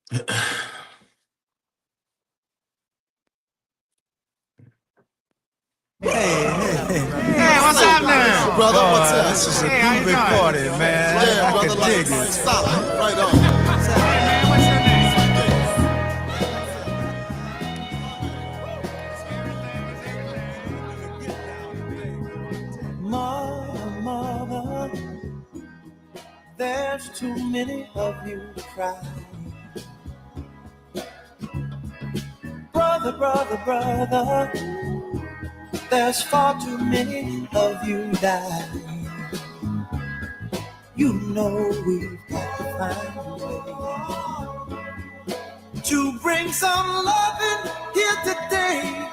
Hey, what's happening? Brother, what's up? This is a Hey, how you groovy doing? party, man. Yeah, I brother, can like dig it. solid. Right on. Hey, man, what's your name? Mother, there's too many of you to cry. Brother, there's far too many of you die. You know we've got to find a way to bring some loving here today.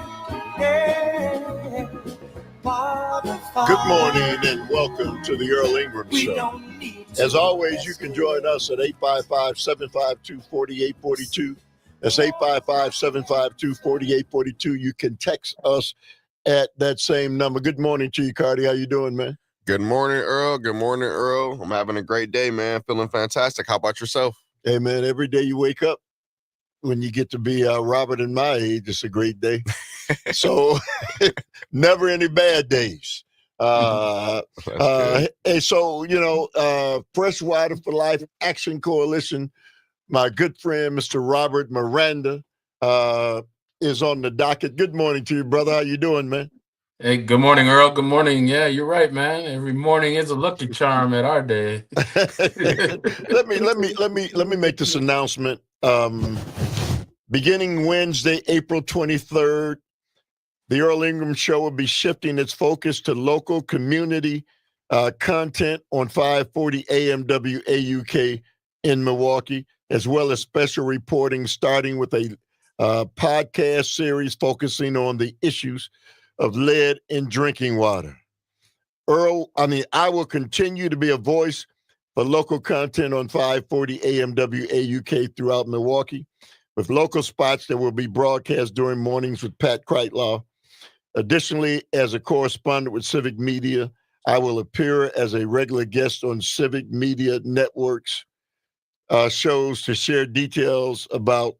Yeah. Good morning and welcome to the Earl Ingram Show. As always, you can join us at 855-752-4842. That's 855-752-4842. You can text us at that same number. Good morning to you, Cardi. How you doing, man? Good morning, Earl. Good morning, Earl. I'm having a great day, man. Feeling fantastic. How about yourself? Hey, man, every day you wake up, when you get to be Robert and my age, it's a great day. So never any bad days. Hey, so, Fresh Water for Life Action Coalition, my good friend, Mr. Robert Miranda, is on the docket. Good morning to you, brother. How you doing, man? Hey, good morning, Earl. Good morning. Yeah, you're right, man. Every morning is a lucky charm at our day. let me make this announcement. Beginning Wednesday, April 23rd, the Earl Ingram Show will be shifting its focus to local community content on 540 AM WAUK in Milwaukee, as well as special reporting starting with a podcast series focusing on the issues of lead in drinking water. I will continue to be a voice for local content on 540 AM WAUK throughout Milwaukee, with local spots that will be broadcast during mornings with Pat Kreitlaw. Additionally, as a correspondent with Civic Media, I will appear as a regular guest on Civic Media Network's shows to share details about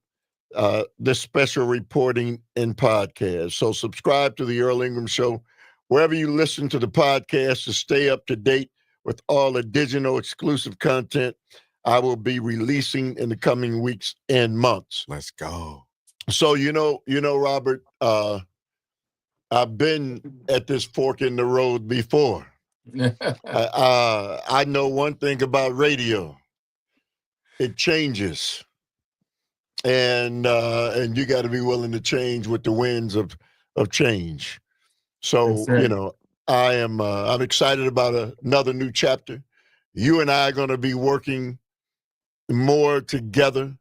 this special reporting and podcast. So subscribe to the Earl Ingram Show wherever you listen to the podcast to stay up to date with all additional exclusive content I will be releasing in the coming weeks and months. Let's go. So, Robert, I've been at this fork in the road before. I know one thing about radio. It changes. And you got to be willing to change with the winds of change. So, I'm excited about another new chapter. You and I are going to be working more together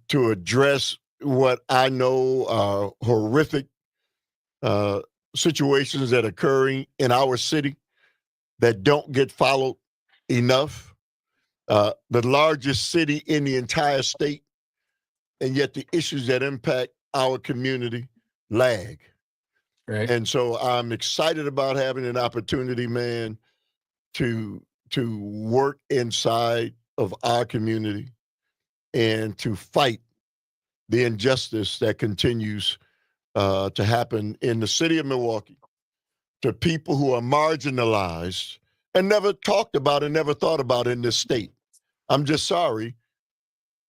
to address what I know are horrific situations that are occurring in our city that don't get followed enough. The largest city in the entire state, and yet the issues that impact our community lag. Right. And so I'm excited about having an opportunity, man, to work inside of our community and to fight the injustice that continues to happen in the city of Milwaukee to people who are marginalized and never talked about and never thought about in this state. I'm just sorry.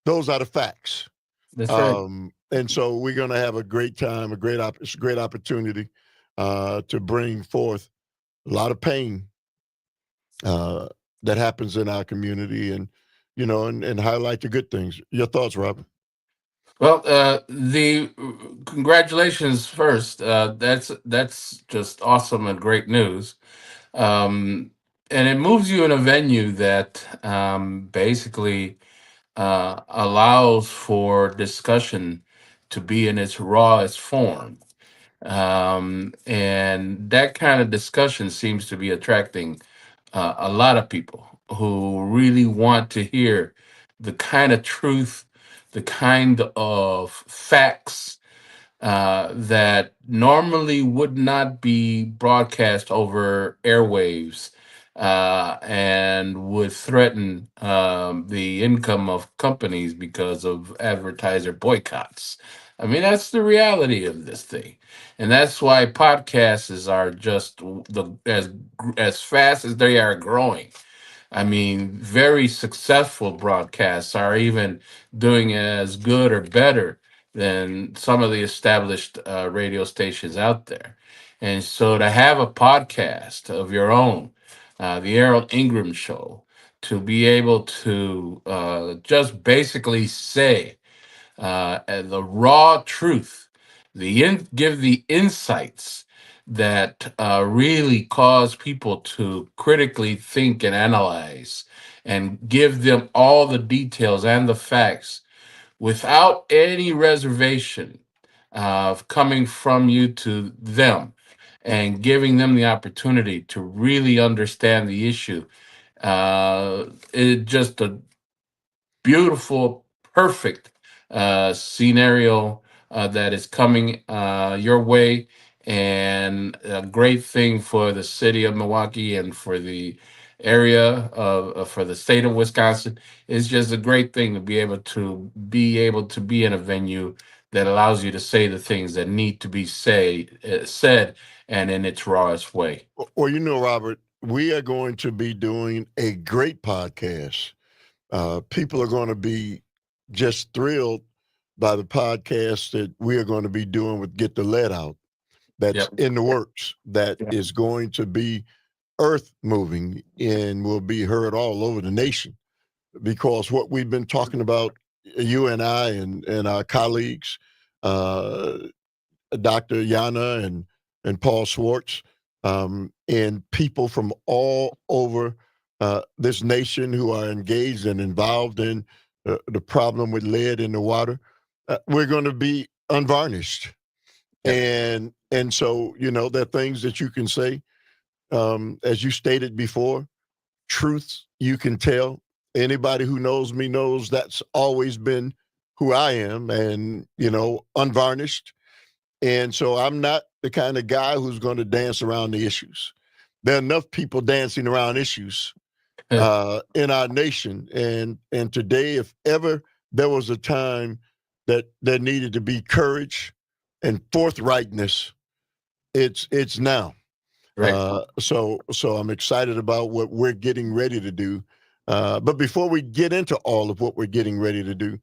Those are the facts. That's right. And so we're going to have a great time, it's a great opportunity to bring forth a lot of pain that happens in our community and highlight the good things. Your thoughts, Robert? Well, the congratulations first. That's just awesome and great news. And it moves you in a venue that basically allows for discussion to be in its rawest form. And that kind of discussion seems to be attracting a lot of people who really want to hear the kind of truth, the kind of facts that normally would not be broadcast over airwaves and would threaten the income of companies because of advertiser boycotts. I mean, that's the reality of this thing, and that's why podcasts are just as fast as they are growing. I mean, very successful broadcasts are even doing as good or better than some of the established radio stations out there. And so to have a podcast of your own, the Earl Ingram Show, to be able to just basically say the raw truth, give the insights that really cause people to critically think and analyze, and give them all the details and the facts without any reservation coming from you to them, and giving them the opportunity to really understand the issue. It just a beautiful, perfect scenario that is coming your way, and a great thing for the city of Milwaukee and for the area of for the state of Wisconsin. It's just a great thing to be able to be in a venue that allows you to say the things that need to be said, and in its rawest way. Well, Robert, we are going to be doing a great podcast. People are going to be just thrilled by the podcast that we are going to be doing with Get the Lead Out. That's Yep. in the works. That is going to be earth moving and will be heard all over the nation, because what we've been talking about, you and I and our colleagues, uh, Dr. Yana and Paul Schwartz, and people from all over this nation who are engaged and involved in the problem with lead in the water. We're going to be unvarnished, Yep. and so there are things that you can say, as you stated before, truths you can tell. Anybody who knows me knows that's always been who I am, and unvarnished. And so I'm not the kind of guy who's going to dance around the issues. There are enough people dancing around issues in our nation. And today, if ever there was a time that there needed to be courage and forthrightness, it's now. Right. So I'm excited about what we're getting ready to do. But before we get into all of what we're getting ready to do,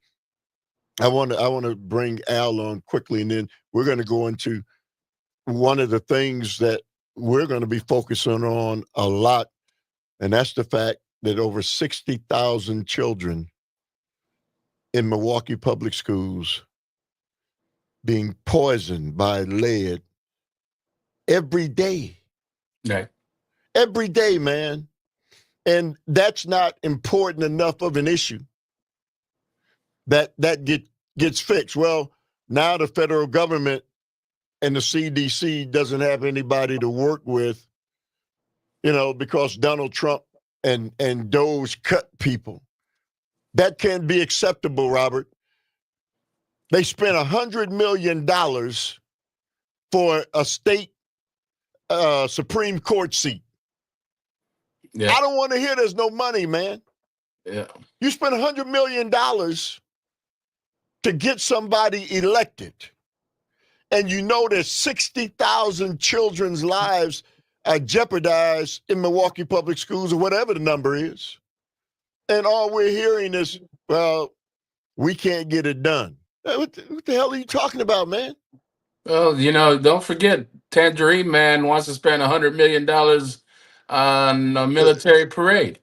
I want to bring Al on quickly, and then we're going to go into one of the things that we're going to be focusing on a lot, and that's the fact that over 60,000 children in Milwaukee public schools being poisoned by lead every day. Right. Every day, man. And that's not important enough of an issue that gets fixed. Well, now the federal government and the CDC doesn't have anybody to work with, because Donald Trump and Doge cut people. That can't be acceptable, Robert. They spent $100 million for a state Supreme Court seat. Yeah. I don't want to hear there's no money, man. Yeah. You spent $100 million to get somebody elected, and there's 60,000 children's lives are jeopardized in Milwaukee public schools, or whatever the number is. And all we're hearing is, well, we can't get it done. What the hell are you talking about, man? Well, don't forget, Tangerine Man wants to spend $100 million on a military parade.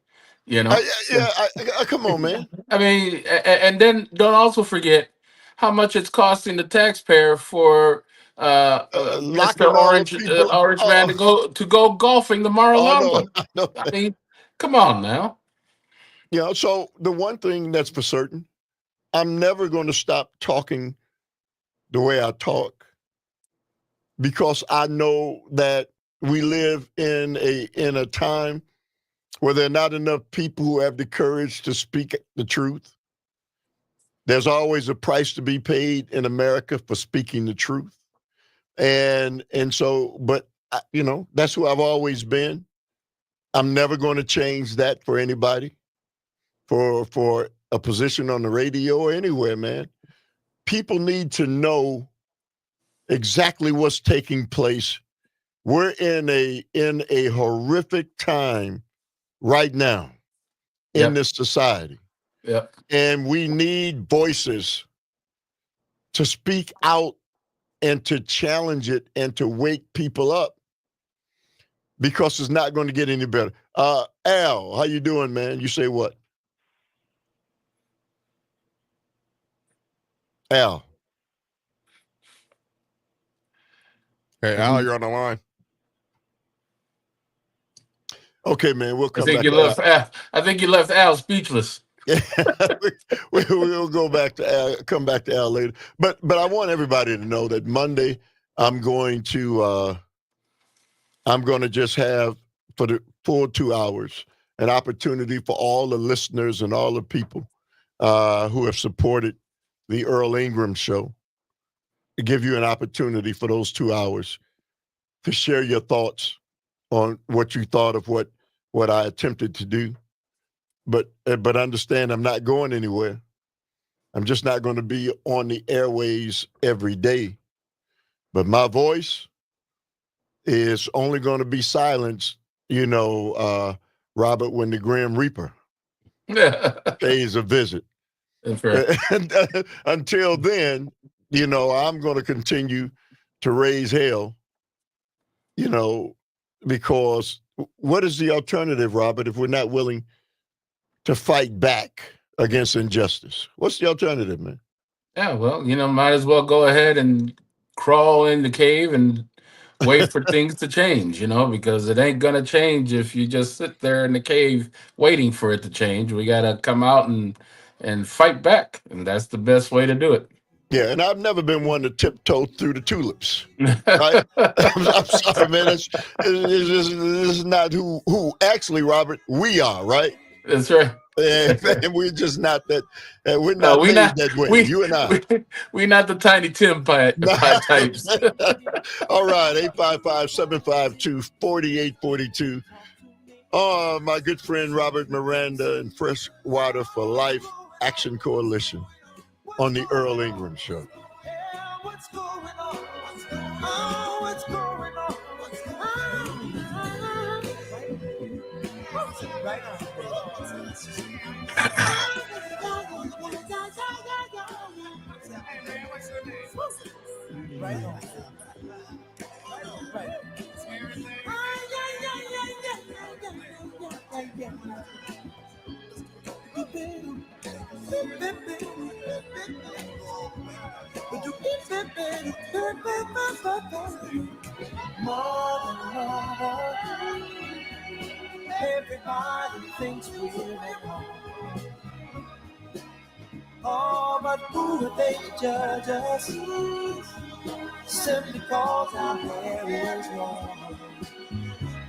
Come on, man. I mean, and then don't also forget how much it's costing the taxpayer for Mr. Locking all the people. Orange Man to go golfing to Mar-a-Lago. No. I mean, come on now. So the one thing that's for certain, I'm never going to stop talking the way I talk, because I know that we live in a time where there are not enough people who have the courage to speak the truth. There's always a price to be paid in America for speaking the truth. And so, but that's who I've always been. I'm never going to change that for anybody, for a position on the radio or anywhere, man. People need to know exactly what's taking place. We're in a horrific time right now in Yep. this society. Yep. And we need voices to speak out and to challenge it and to wake people up, because it's not going to get any better. Al, how you doing, man? You say what? Al. Hey, Al, you're on the line. Okay, man, we'll I come think back you to left Al. Al. I think you left Al speechless. We'll go back to Al, come back to Al later. But I want everybody to know that Monday I'm going to just have, for the full 2 hours, an opportunity for all the listeners and all the people who have supported the Earl Ingram Show to give you an opportunity for those 2 hours to share your thoughts on what you thought of what I attempted to do. But understand, I'm not going anywhere. I'm just not going to be on the airways every day. But my voice is only going to be silenced, Robert, when the Grim Reaper pays a visit. That's right. And until then, I'm going to continue to raise hell, because what is the alternative, Robert, if we're not willing to fight back against injustice? What's the alternative, man? Yeah, well, might as well go ahead and crawl in the cave and wait for things to change, because it ain't gonna change if you just sit there in the cave waiting for it to change. We gotta come out and fight back, and that's the best way to do it. Yeah, and I've never been one to tiptoe through the tulips. Right? I'm sorry, man. This is not who actually, Robert, we are, right? That's right. And we're just not that. We're No, not we made not that way. we You and I. we not the Tiny Tim pie types. All right, 855-752-4842. Oh, my good friend Robert Miranda and Fresh Water for Life Action Coalition on the Earl Ingram Show. What's going on? Oh, what's going on? Right on. Everybody thinks we're at home. Oh, but who are they to judge us? Simply cause our hair is long.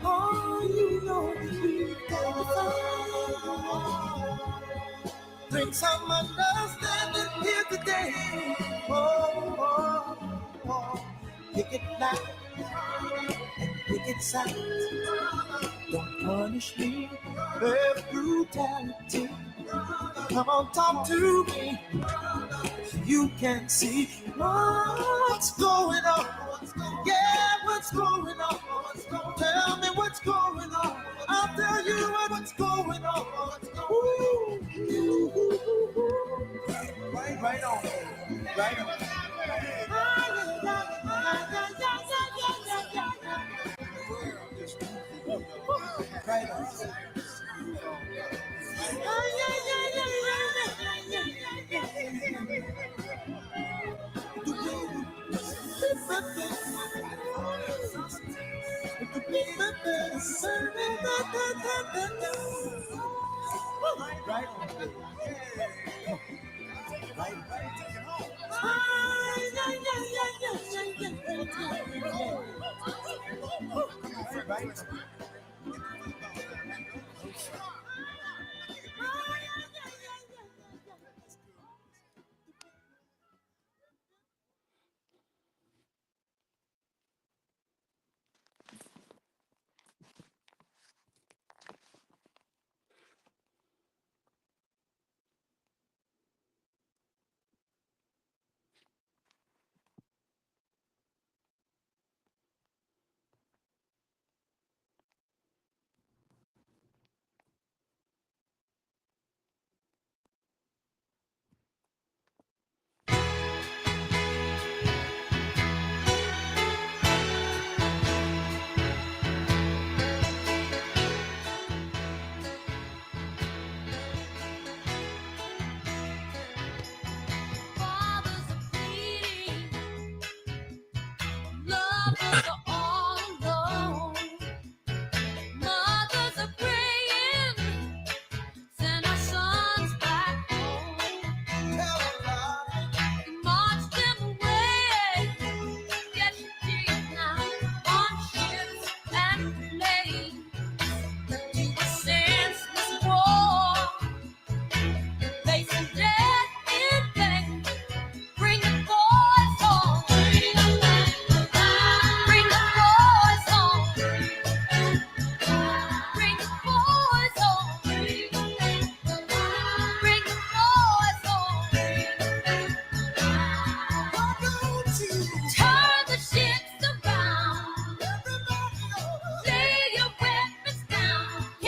Oh, you know we've got to bring some understanding here today. Oh, oh, oh. Pick it loud and pick it sound. Don't punish me with brutality. Come on, talk to me. You can see what's going on. Yeah, what's going on? Tell me what's going on. I'll tell you what's going on. Ooh, ooh, ooh, ooh. Right on. Right on. Right on. Right on.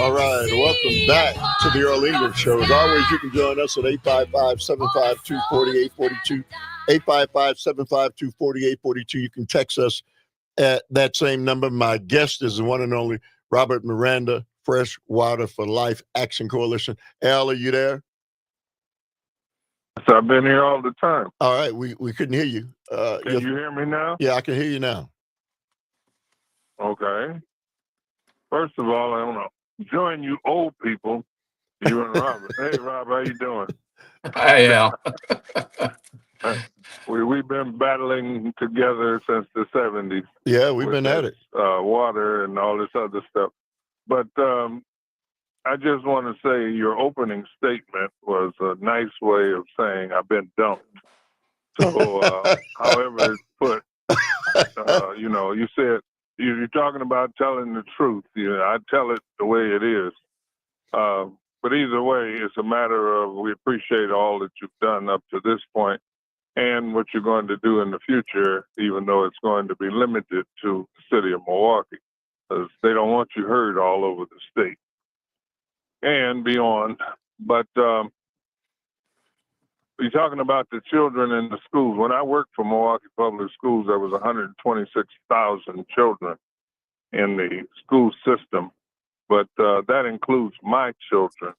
All right, welcome back to the Earl Ingram Show. As always, you can join us at 855-752-4842, 855-752-4842. You can text us at that same number. My guest is the one and only Robert Miranda, Fresh Water for Life Action Coalition. Al, are you there? So I've been here all the time. All right, we couldn't hear you. Can you hear me now? Yeah, I can hear you now. Okay. First of all, I don't know. Join you old people, you and Robert. Hey, Rob, how you doing? Hi, Al. We've been battling together since the 70s. Yeah, we've been at it. Water and all this other stuff. But I just want to say your opening statement was a nice way of saying I've been dumped. So, however it's put, you said you're talking about telling the truth. I tell it the way it is. But either way, it's a matter of we appreciate all that you've done up to this point and what you're going to do in the future, even though it's going to be limited to the city of Milwaukee, because they don't want you heard all over the state and beyond. But you're talking about the children in the schools. When I worked for Milwaukee Public Schools, there was 126,000 children in the school system, but that includes my children.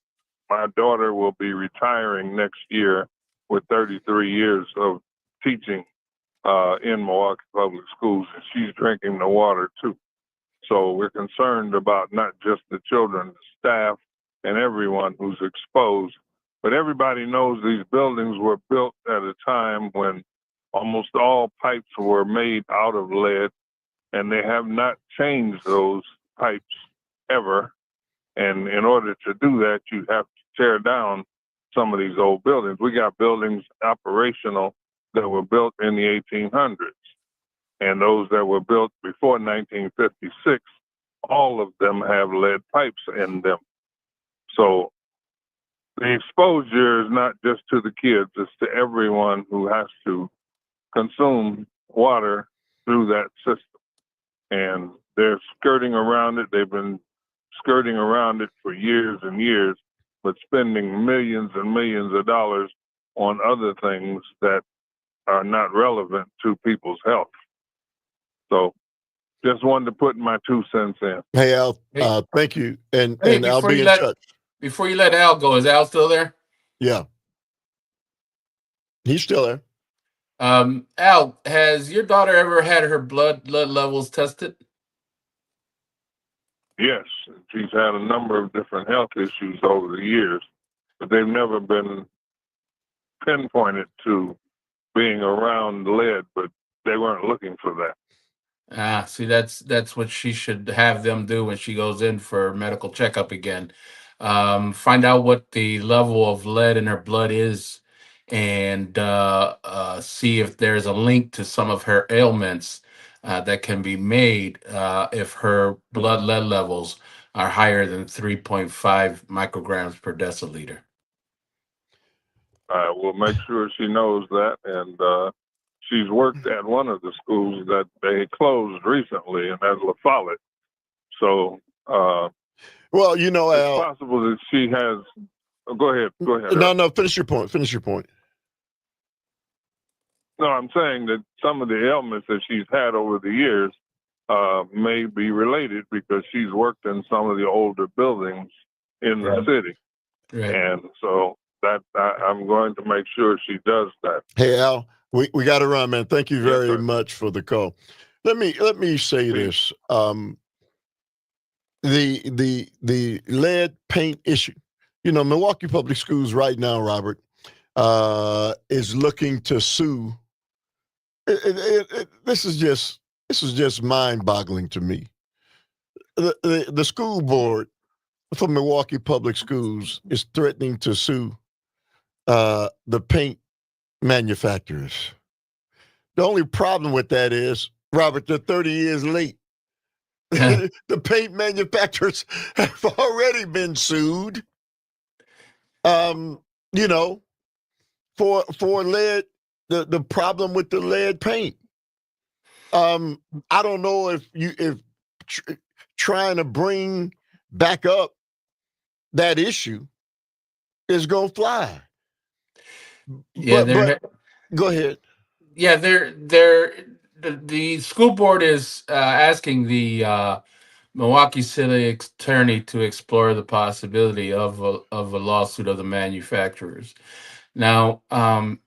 My daughter will be retiring next year with 33 years of teaching in Milwaukee Public Schools, and she's drinking the water too. So we're concerned about not just the children, the staff, and everyone who's exposed. But everybody knows these buildings were built at a time when almost all pipes were made out of lead, and they have not changed those pipes ever. And in order to do that, you have to tear down some of these old buildings. We got buildings operational that were built in the 1800s, and those that were built before 1956, all of them have lead pipes in them. So the exposure is not just to the kids, it's to everyone who has to consume water through that system. And they're skirting around it. They've been skirting around it for years and years, but spending millions and millions of dollars on other things that are not relevant to people's health. So just wanted to put my 2 cents in. Hey, Al, thank you. And I'll be in touch. Before you let Al go, is Al still there? Yeah. He's still there. Al, has your daughter ever had her blood levels tested? Yes, she's had a number of different health issues over the years, but they've never been pinpointed to being around lead, but they weren't looking for that. See, that's what she should have them do when she goes in for medical checkup again. Find out what the level of lead in her blood is, and see if there's a link to some of her ailments that can be made if her blood lead levels are higher than 3.5 micrograms per deciliter. We'll make sure she knows that, and she's worked at one of the schools that they closed recently, and that's La Follette. So, well, it's Al, possible that she has. Oh, go ahead. No, finish your point. No, I'm saying that some of the ailments that she's had over the years may be related because she's worked in some of the older buildings in the city. Right. And so that I'm going to make sure she does that. Hey, Al, we got to run, man. Thank you very much for the call. Let me say this. The lead paint issue. Milwaukee Public Schools right now, Robert, is looking to sue. This is just mind-boggling to me. The school board for Milwaukee Public Schools is threatening to sue the paint manufacturers. The only problem with that is, Robert, they're 30 years late. The paint manufacturers have already been sued. For lead, the problem with the lead paint. I don't know if trying to bring back up that issue is going to fly. Yeah, But go ahead. yeah, the school board is asking the Milwaukee City attorney to explore the possibility of a lawsuit of the manufacturers. Now,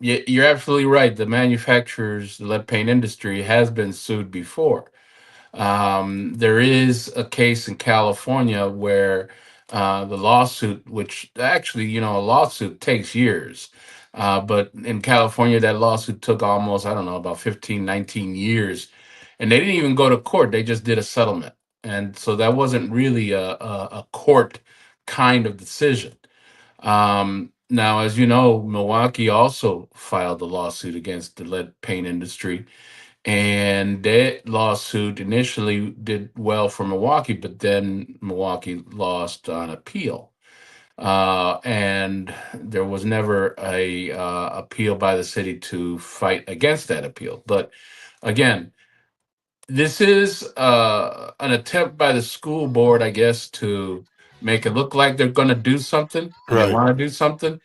you're absolutely right. The manufacturers, the lead paint industry, has been sued before. There is a case in California where the lawsuit, which actually, a lawsuit takes years. But in California, that lawsuit took almost, I don't know, about 15, 19 years. And they didn't even go to court. They just did a settlement. And so that wasn't really a court kind of decision. Now, as you know, Milwaukee also filed a lawsuit against the lead paint industry, and that lawsuit initially did well for Milwaukee, but then Milwaukee lost on appeal. And there was never a appeal by the city to fight against that appeal. But again, this is an attempt by the school board, I guess, to make it look like they're going to do something and they Right. want to do something.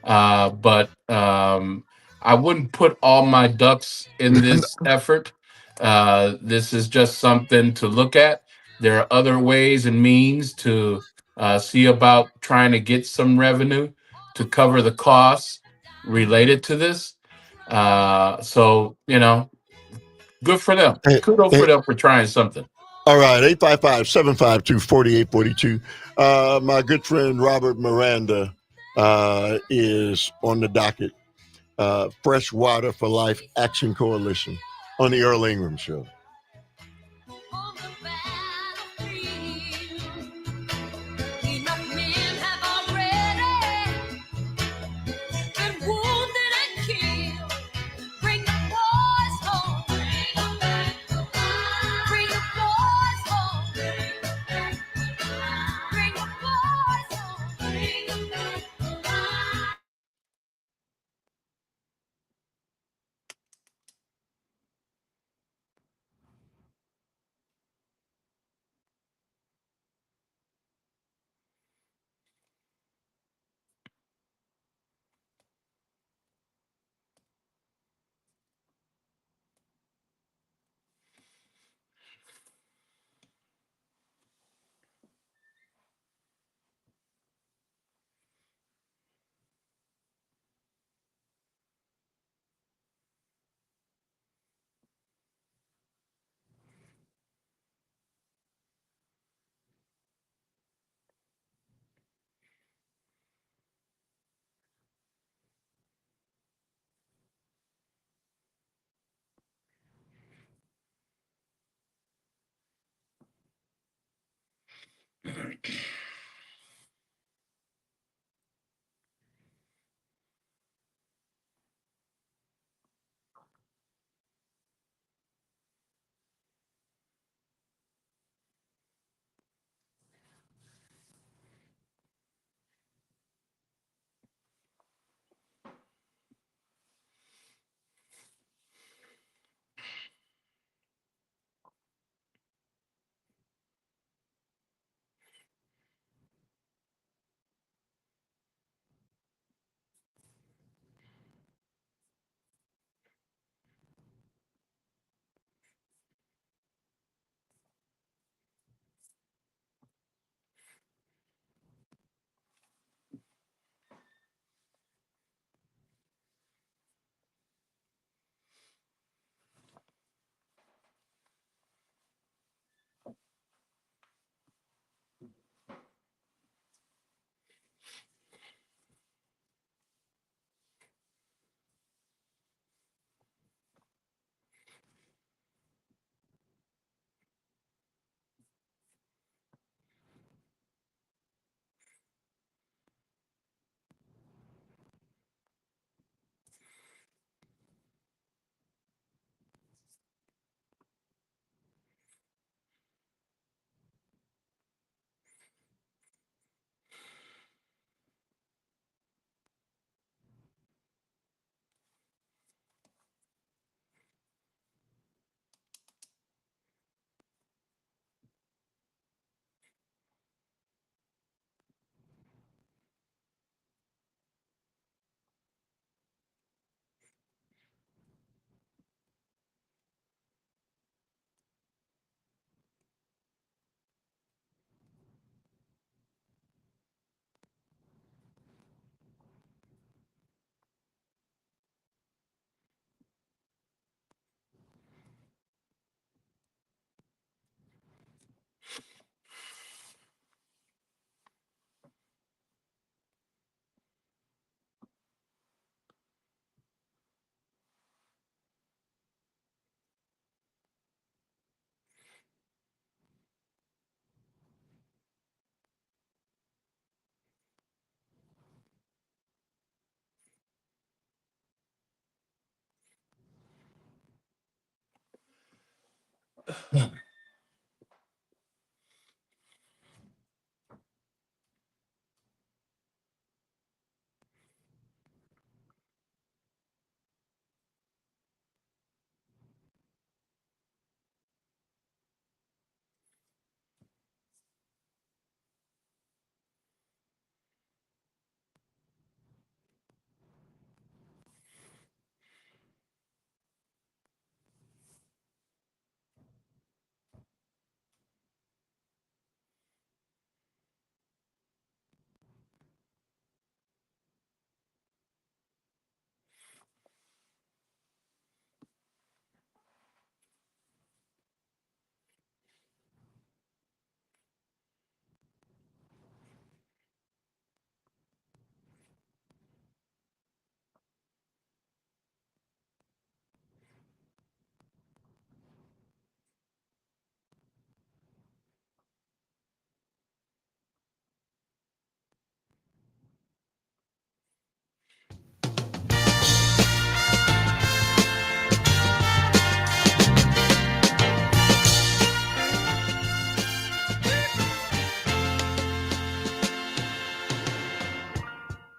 But I wouldn't put all my ducks in this effort. This is just something to look at. There are other ways and means to see about trying to get some revenue to cover the costs related to this. So, good for them. Hey, Kudos hey, for them for trying something. all right, 855-752-4842. My good friend Robert Miranda is on the docket. Fresh Water for Life Action Coalition on the Earl Ingram Show. On the battlefield, enough men have already been wounded and killed. Bring the boys home. Bring them back alive. Bring the boys home. Bring the boys home. Bring them back alive.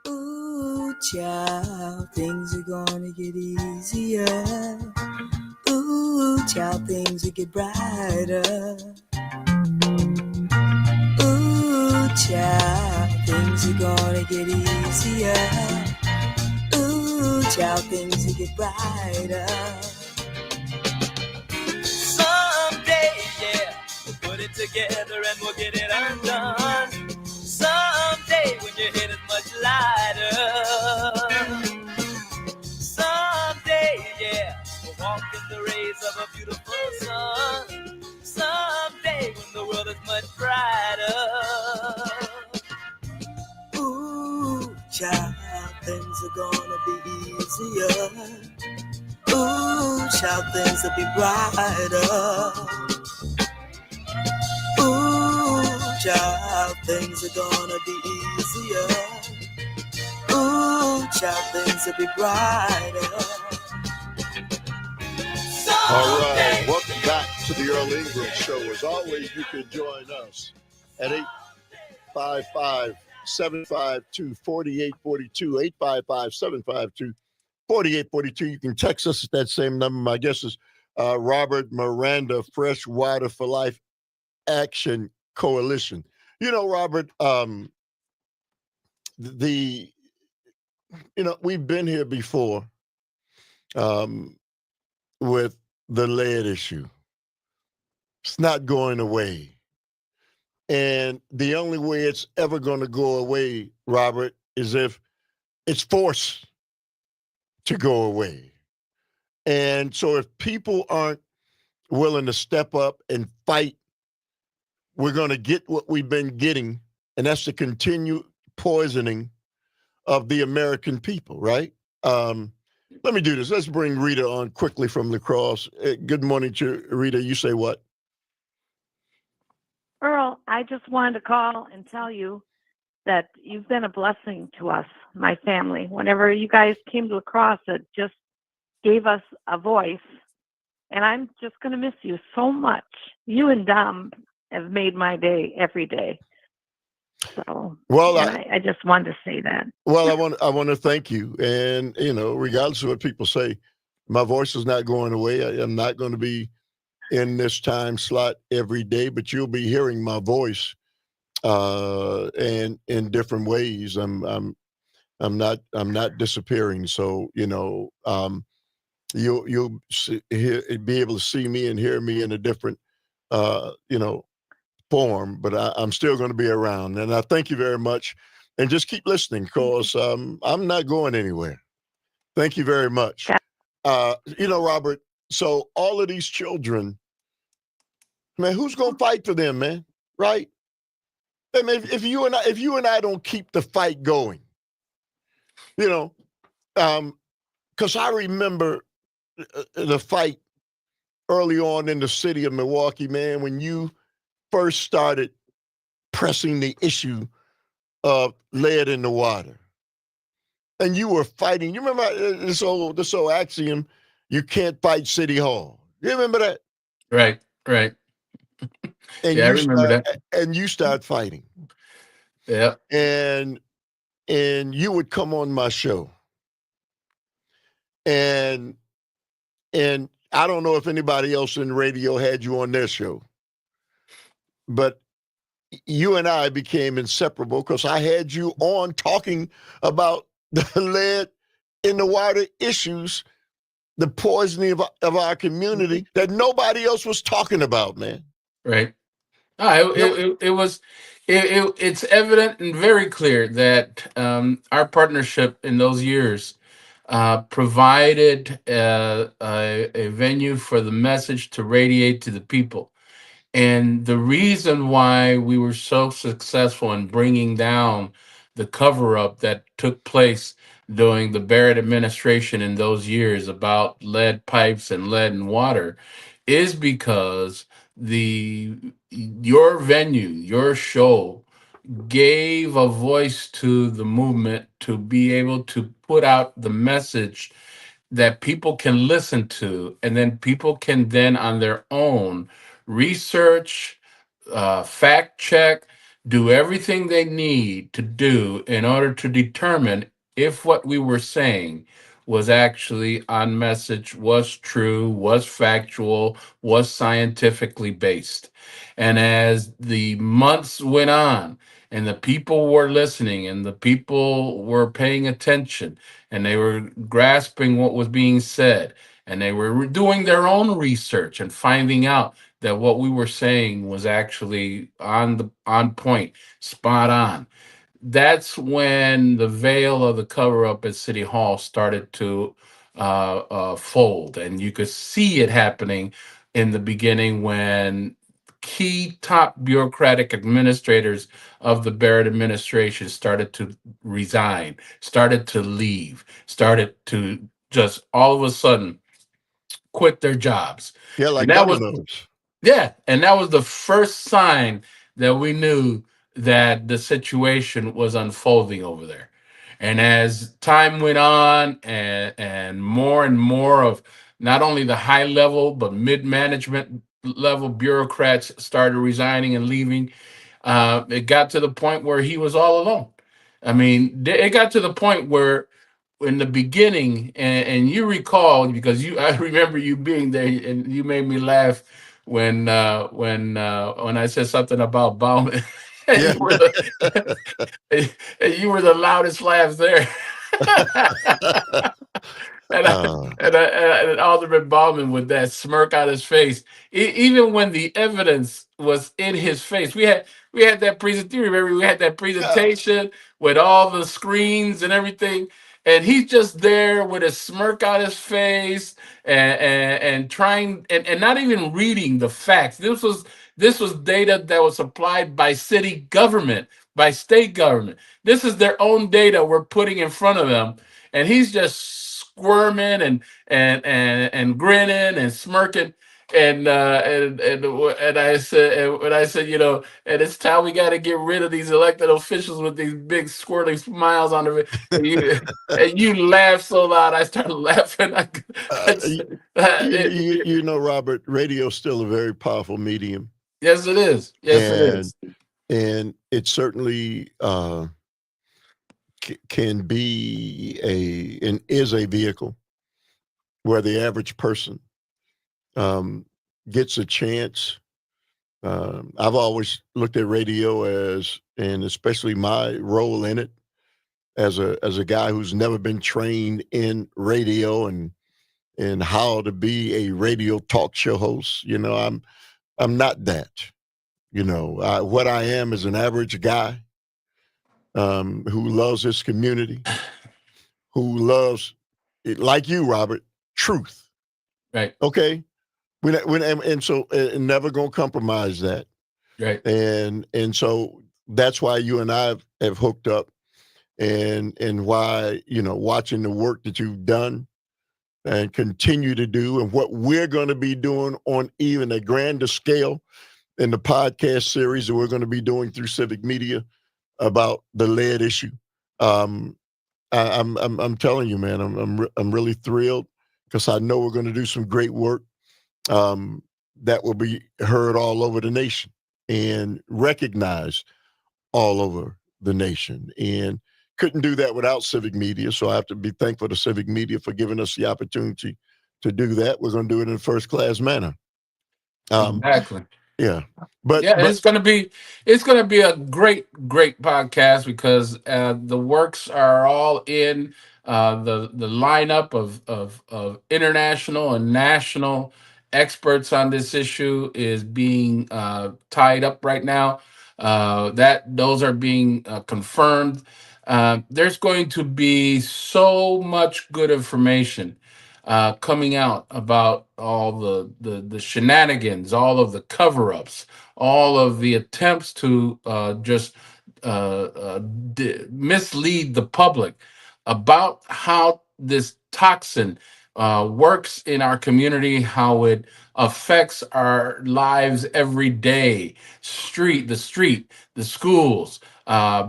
Ooh, child, things are gonna get easier. Ooh, child, things will get brighter. Ooh, child, things are gonna get easier. Ooh, child, things will get brighter. Someday, yeah, we'll put it together and we'll get it undone. Someday, when your head is much lighter. Someday, yeah, we'll walk in the rays of a beautiful sun. Someday, when the world is much brighter. Ooh, child, things are gonna be easier. Ooh, child, things will be brighter. Ooh, child, things are gonna be easier. Ooh, child, things will be brighter. All right, welcome back to the Earl Ingram Show. As always, you can join us at 855-752-4842, 855-752-4842. You can text us at that same number. My guest is Robert Miranda, Freshwater for Life Action Coalition. You know, Robert, we've been here before with the lead issue. It's not going away. And the only way it's ever going to go away, Robert, is if it's forced to go away. And so if people aren't willing to step up and fight, we're going to get what we've been getting, and that's the continued poisoning of the American people, right? Let me do this. Let's bring Rita on quickly from La Crosse. Good morning to Rita. You say what? Earl, I just wanted to call and tell you that you've been a blessing to us, my family. Whenever you guys came to La Crosse, it just gave us a voice. And I'm just going to miss you so much. You and Dom have made my day every day. So, well, I just wanted to say that. Well, I want to thank you. And, regardless of what people say, my voice is not going away. I'm not going to be in this time slot every day, but you'll be hearing my voice and in different ways. I'm not disappearing. So, you'll be able to see me and hear me in a different form, but I'm still going to be around. And I thank you very much. And just keep listening, because I'm not going anywhere. Thank you very much. Robert, so all of these children, man, who's going to fight for them, man? Right? I mean, if you and I don't keep the fight going, because I remember the fight early on in the city of Milwaukee, man, when you first started pressing the issue of lead in the water. And you were fighting. You remember this old axiom, you can't fight City Hall. You remember that? Right. Right. and Yeah, I remember that. you start fighting, Yeah. and you would come on my show, and I don't know if anybody else in radio had you on their show, but you and I became inseparable because I had you on talking about the lead in the water issues, the poisoning of our community that nobody else was talking about, man. Right. No, It was it's evident and very clear that our partnership in those years provided a venue for the message to radiate to the people. And the reason why we were so successful in bringing down the cover up that took place during the Barrett administration in those years about lead pipes and lead in water is because the your venue, your show gave a voice to the movement to be able to put out the message that people can listen to, and then people can then on their own research, fact check, do everything they need to do in order to determine if what we were saying was actually on message, was true, was factual, was scientifically based. And as the months went on, and the people were listening, and the people were paying attention, and they were grasping what was being said, and they were doing their own research and finding out that what we were saying was actually on point, spot on. That's when the veil of the cover up at City Hall started to fold, and you could see it happening in the beginning when key top bureaucratic administrators of the Barrett administration started to resign, started to leave, started to just all of a sudden quit their jobs. yeah, And like that was dominoes. yeah, and that was the first sign that we knew that the situation was unfolding over there. And as time went on, and more of not only the high level but mid management level bureaucrats started resigning and leaving, it got to the point where he was all alone. I mean, it got to the point where in the beginning, and you recall because you, I remember you being there, and you made me laugh when I said something about Bauman, and Yeah. and you were the loudest laugh there. And, I, uh, and Alderman Bauman with that smirk on his face, even when the evidence was in his face. We had that presentation. Remember, we had that yeah. presentation with all the screens and everything, and he's just there with a smirk on his face and trying and not even reading the facts. This was data that was supplied by city government, by state government. This is their own data we're putting in front of them, and he's just squirming and grinning and smirking. And I said, and when I said, and it's time we got to get rid of these elected officials with these big squirting smiles on their face. And you laughed so loud, I started laughing. you, you know, Robert, radio is still a very powerful medium, Yes, it is. Yes, it and is. it certainly can be and is a vehicle where the average person um, gets a chance. I've always looked at radio as, and especially my role in it, as a guy who's never been trained in radio and how to be a radio talk show host. I'm not that. What I am is an average guy who loves his community, who loves, like you, Robert, truth. Right, Okay, and so never gonna compromise that. right. And so that's why you and I have hooked up, and why watching the work that you've done and continue to do, and what we're going to be doing on even a grander scale in the podcast series that we're going to be doing through Civic Media about the lead issue. Um, I'm telling you, man, I'm really thrilled because I know we're going to do some great work. Um, that will be heard all over the nation and recognized all over the nation. And couldn't do that without civic media. So I have to be thankful to civic media for giving us the opportunity to do that. We're going to do it in a first class manner. Exactly. Yeah. But Yeah, it's gonna be a great podcast because the works are all in the lineup of international and national experts on this issue is being tied up right now. That those are being confirmed. There's going to be so much good information coming out about all the shenanigans, all of the cover-ups, all of the attempts to just mislead the public about how this toxin works in our community, how it affects our lives every day, the schools,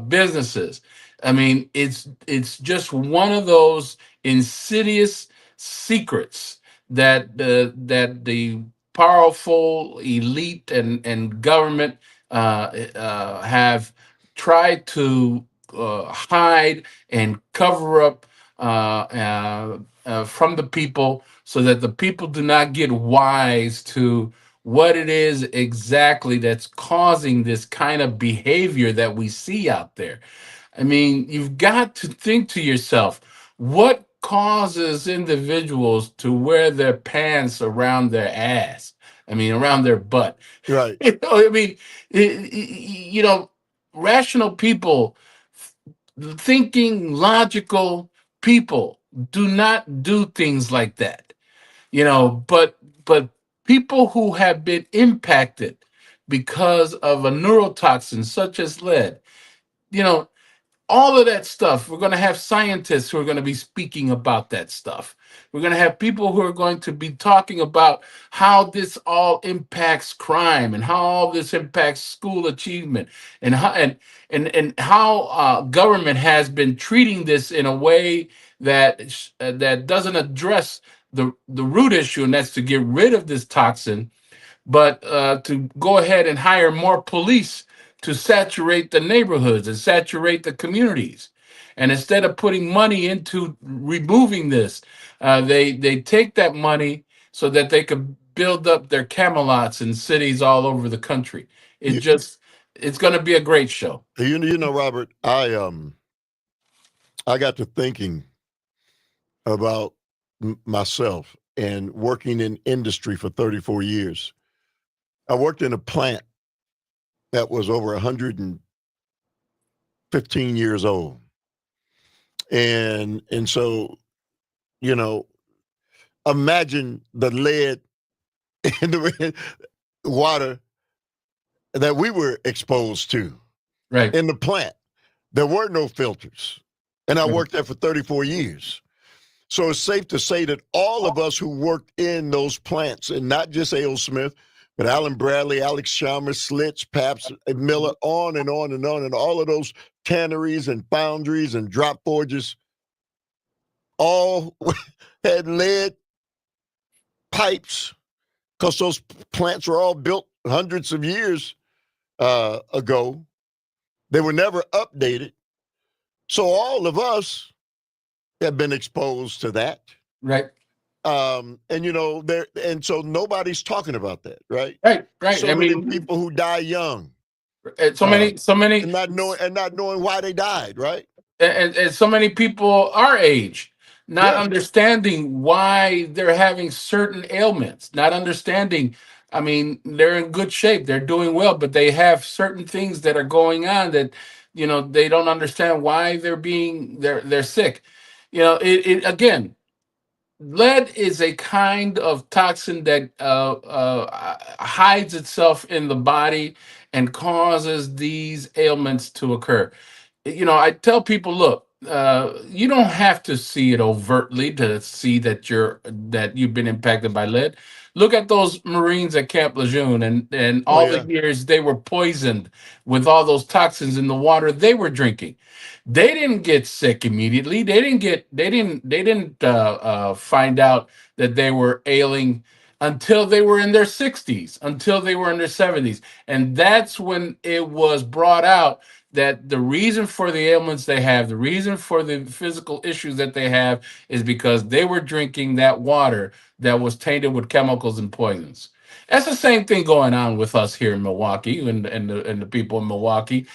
businesses. I mean, it's just one of those insidious secrets that the powerful elite and government have tried to hide and cover up from the people so that the people do not get wise to what it is exactly that's causing this kind of behavior that we see out there. I mean, you've got to think to yourself, what causes individuals to wear their pants around their ass? I mean, around their butt. right. I mean, you know, rational people, thinking logical people do not do things like that. But people who have been impacted because of a neurotoxin such as lead, you know, all of that stuff. We're going to have scientists who are going to be speaking about that stuff. We're going to have people who are going to be talking about how this all impacts crime and how all this impacts school achievement and how government has been treating this in a way that doesn't address the root issue, and that's to get rid of this toxin, but to go ahead and hire more police to saturate the neighborhoods and saturate the communities. And instead of putting money into removing this, they take that money so that they could build up their Camelots in cities all over the country. It You, just it's going to be a great show. you know, Robert, I got to thinking about myself and working in industry for 34 years. I worked in a plant that was over 115 years old. And so, you know, imagine the lead in the water that we were exposed to Right. in the plant. There were no filters. And I worked there for 34 years. So it's safe to say that all of us who worked in those plants, and not just A.O. Smith, but Alan Bradley, Alex Chalmers, Slits, Paps, and Miller, on and on and on, and all of those tanneries and foundries and drop forges, all had lead pipes because those plants were all built hundreds of years ago. They were never updated. So all of us have been exposed to that. Right. And you know, and so nobody's talking about that, right? Right. So I many mean, people who die young, so many, and not knowing why they died, right? and so many people our age not Yeah, understanding why they're having certain ailments, not understanding. I mean, they're in good shape, they're doing well, but they have certain things that are going on that they don't understand why they're sick. It again, lead is a kind of toxin that hides itself in the body and causes these ailments to occur. I tell people, look, you don't have to see it overtly to see that you've been impacted by lead. Look at those Marines at Camp Lejeune and oh all the yeah, years they were poisoned with all those toxins in the water they were drinking. They didn't get sick immediately. They didn't find out that they were ailing until they were in their 60s, until they were in their 70s. And that's when it was brought out that the reason for the ailments they have, the reason for the physical issues that they have, is because they were drinking that water that was tainted with chemicals and poisons. That's the same thing going on with us here in Milwaukee and the people in Milwaukee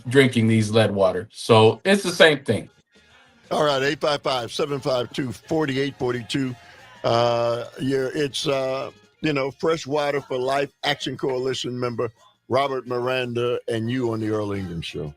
drinking these lead water. So it's the same thing. All right, 855-752-4842. It's Fresh Water for Life Action Coalition member Robert Miranda and you on the Earl Ingram Show.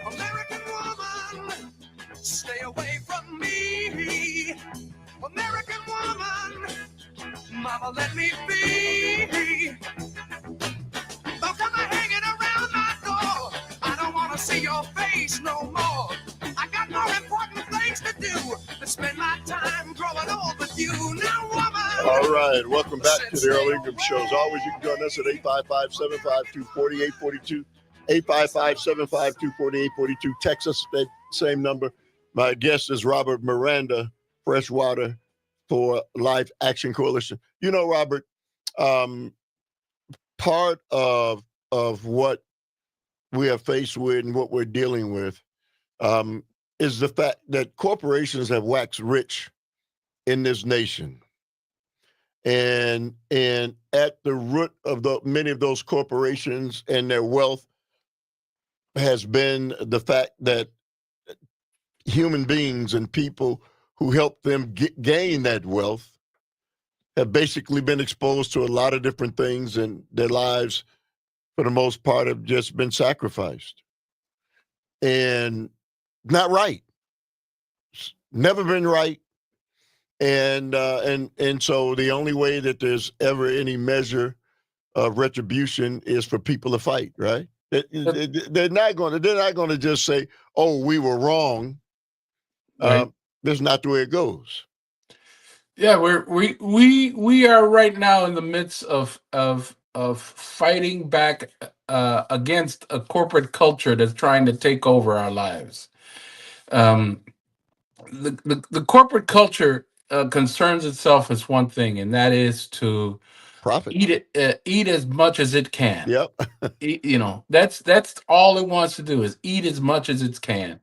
American woman, stay away from me. American woman, mama, let me be. Don't come hanging around my door. I don't want to see your face no more. I got more important things to do than spend my time growing old with you. Now, woman. All right, welcome back to the Earl Ingram Show. As always, you can join us at 855-752-4842. 855-752-4842. Text us that same number. My guest is Robert Miranda, Fresh Water for Life Action Coalition. You know, Robert, part of what we are faced with and what we're dealing with is the fact that corporations have waxed rich in this nation. And at the root of many of those corporations and their wealth has been the fact that human beings and people who help them gain that wealth have basically been exposed to a lot of different things, and their lives, for the most part, have just been sacrificed. And not right. never been right. And so the only way that there's ever any measure of retribution is for people to fight, right? They're not going to just say, "Oh, we were wrong." Right. That's not the way it goes. Yeah, we are right now in the midst of fighting back against a corporate culture that's trying to take over our lives. Um, the corporate culture concerns itself as one thing, and that is to Profit. eat as much as it can. Yep. That's all it wants to do is eat as much as it can,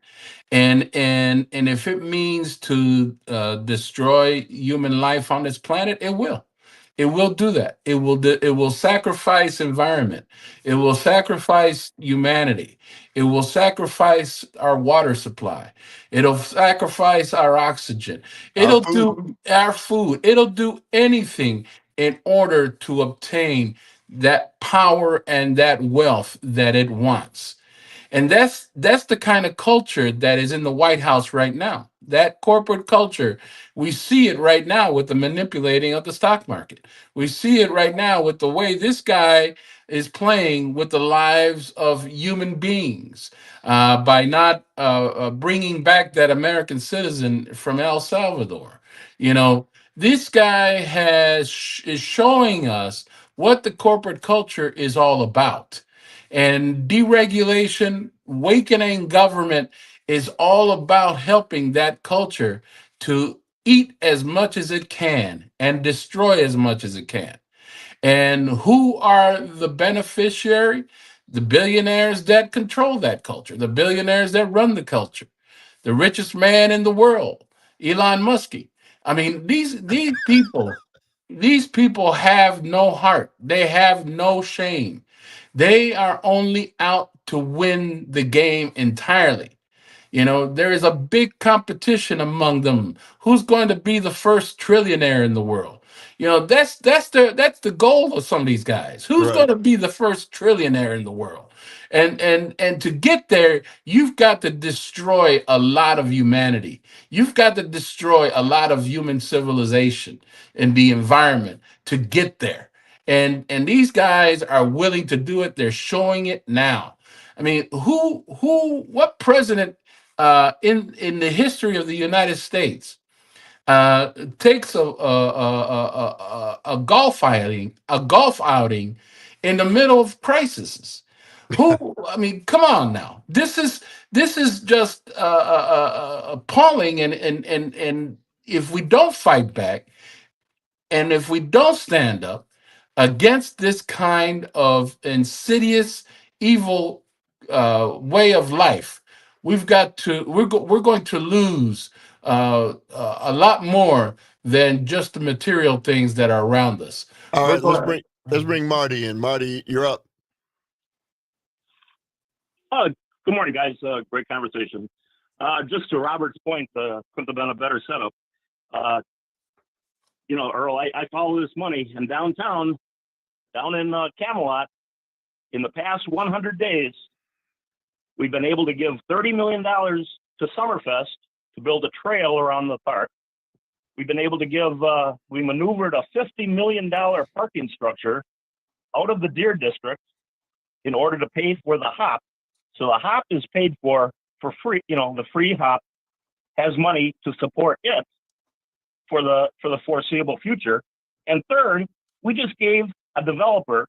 and if it means to destroy human life on this planet, it will. It will do that. It will sacrifice environment. It will sacrifice humanity. It will sacrifice our water supply. It'll sacrifice our oxygen. Our It'll food. do our food. It'll do anything in order to obtain that power and that wealth that it wants. And that's the kind of culture that is in the White House right now. That corporate culture, we see it right now with the manipulating of the stock market. We see it right now with the way this guy is playing with the lives of human beings by not bringing back that American citizen from El Salvador. You know, this guy is showing us what the corporate culture is all about, and deregulation, weakening government is all about helping that culture to eat as much as it can and destroy as much as it can. And who are the beneficiary? The billionaires that control that culture, the billionaires that run the culture, the richest man in the world, Elon Musk. I mean, these people have no heart. They have no shame. They are only out to win the game entirely. There is a big competition among them. Who's going to be the first trillionaire in the world? That's the goal of some of these guys. Who's Right. going to be the first trillionaire in the world? And to get there, you've got to destroy a lot of humanity. You've got to destroy a lot of human civilization and the environment to get there. And these guys are willing to do it. They're showing it now. I mean, what president in the history of the United States takes a golf outing in the middle of crises? Who? I mean, come on now. This is just appalling, and if we don't fight back, and if we don't stand up against this kind of insidious, evil way of life, we're going to lose a lot more than just the material things that are around us. All We're right. Let's going. bring Marty in. Marty, you're up. Good morning, guys. Great conversation. Just to Robert's point, couldn't have been a better setup. Earl, I follow this money, and down in Camelot, in the past 100 days, we've been able to give $30 million to Summerfest to build a trail around the park. We've been able to we maneuvered a $50 million parking structure out of the Deer District in order to pay for the hop. So the hop is paid for free. The free hop has money to support it for the foreseeable future. And third, we just gave a developer.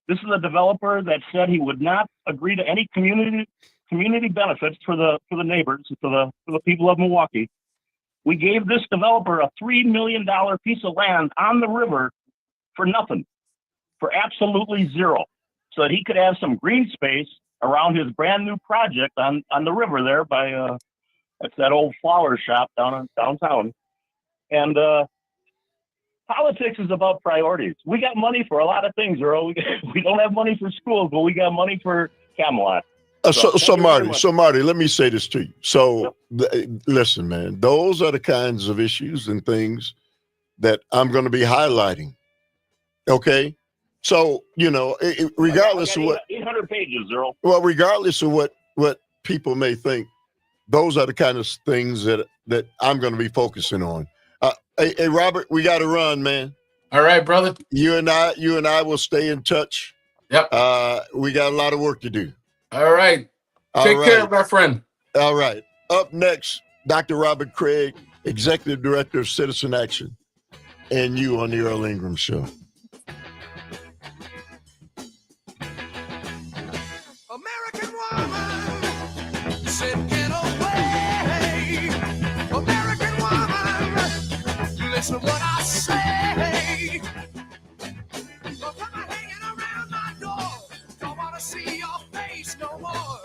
This is a developer that said he would not agree to any community benefits for the neighbors, for the people of Milwaukee. We gave this developer a $3 million piece of land on the river for nothing, for absolutely zero, so that he could have some green space around his brand new project on the river there by that's that old flower shop downtown. And politics is about priorities. We got money for a lot of things, Earl. We don't have money for schools, but we got money for Camelot. So Marty, let me say this to you. So listen, man, those are the kinds of issues and things that I'm going to be highlighting. Okay. So, regardless of what 800 pages, Earl. Well, regardless of what people may think, those are the kind of things that I'm going to be focusing on. Hey, Robert, we got to run, man. All right, brother. You and I will stay in touch. Yep. We got a lot of work to do. All right. Take care, my friend. All right. Up next, Dr. Robert Craig, Executive Director of Citizen Action, and you on the Earl Ingram Show. American woman said, get away. American woman, listen what I say. Don't come hanging around my door. Don't want to see your face no more.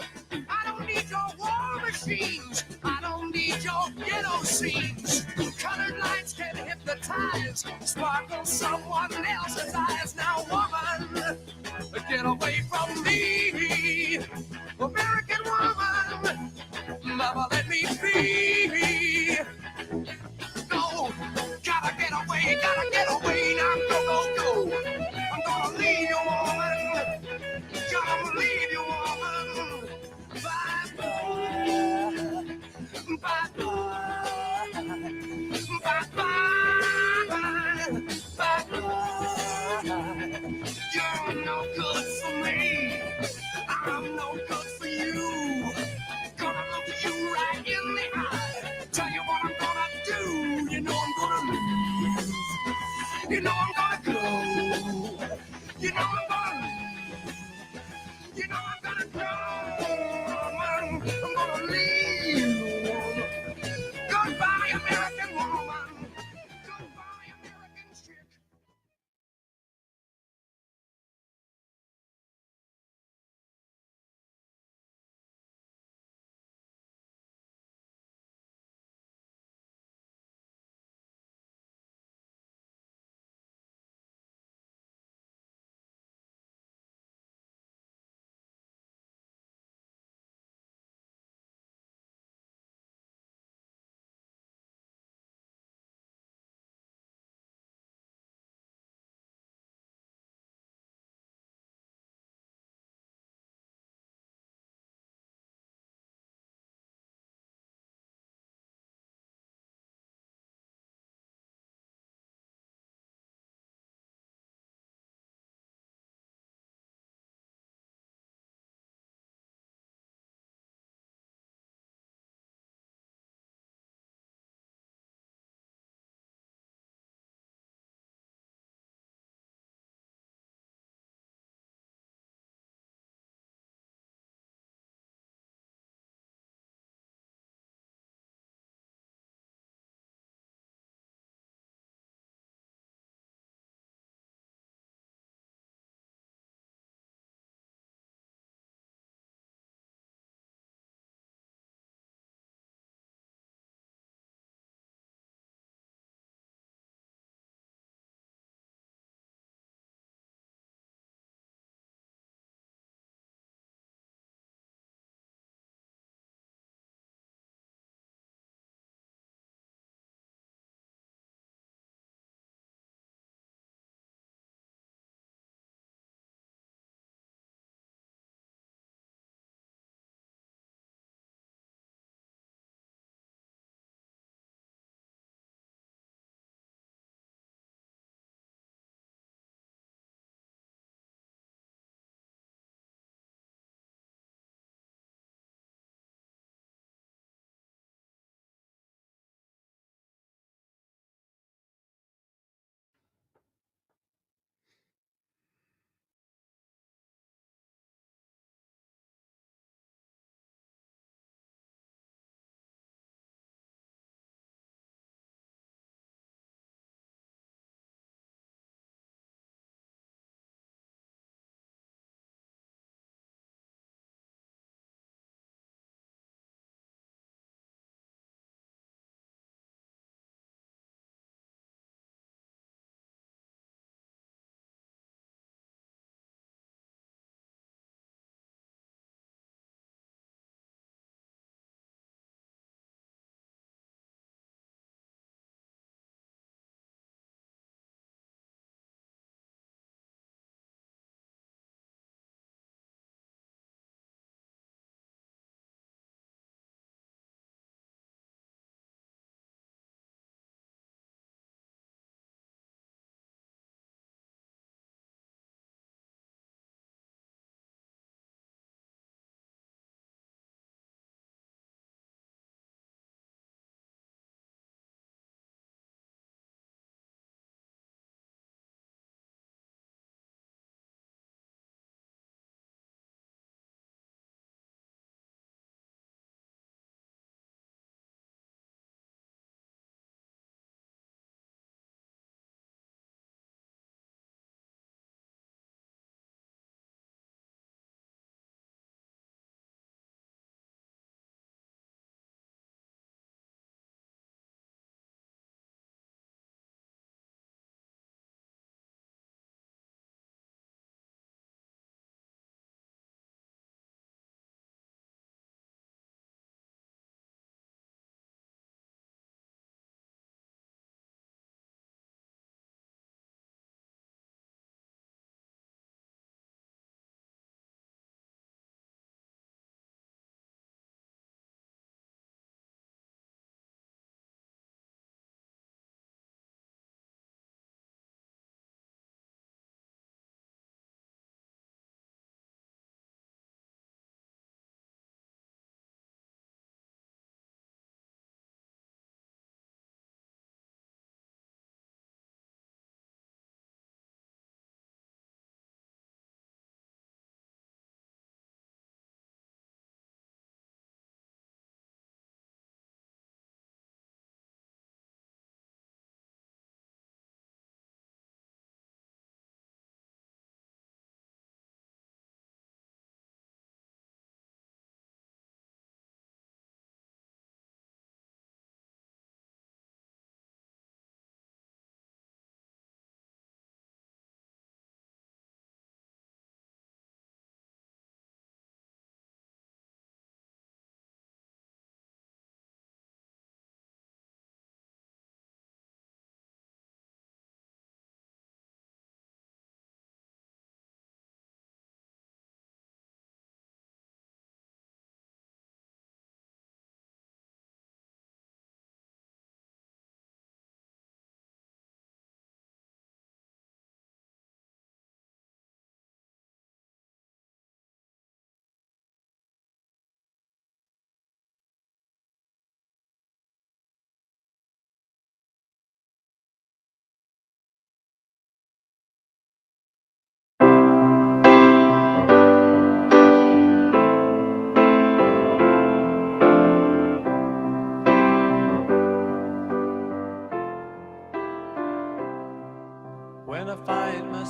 I don't need your war machines. I don't need your ghetto scenes. Colored lights can hypnotize, sparkle someone else's eyes. Now, woman, get away from me. American woman, mama, let me be. No, gotta get away now. Go, go, go. I'm gonna leave you, woman. Gonna leave you, woman. Bye, bye. Bye, bye. Bye, bye. Bye, bye. You're no good for me. I'm no good for you. Gonna look you right in the eye. Tell you what I'm gonna do. You know I'm gonna leave. You know I'm gonna go. You know I'm gonna leave. You know I'm gonna go. I'm gonna leave. Goodbye, American woman. Goodbye, American chick.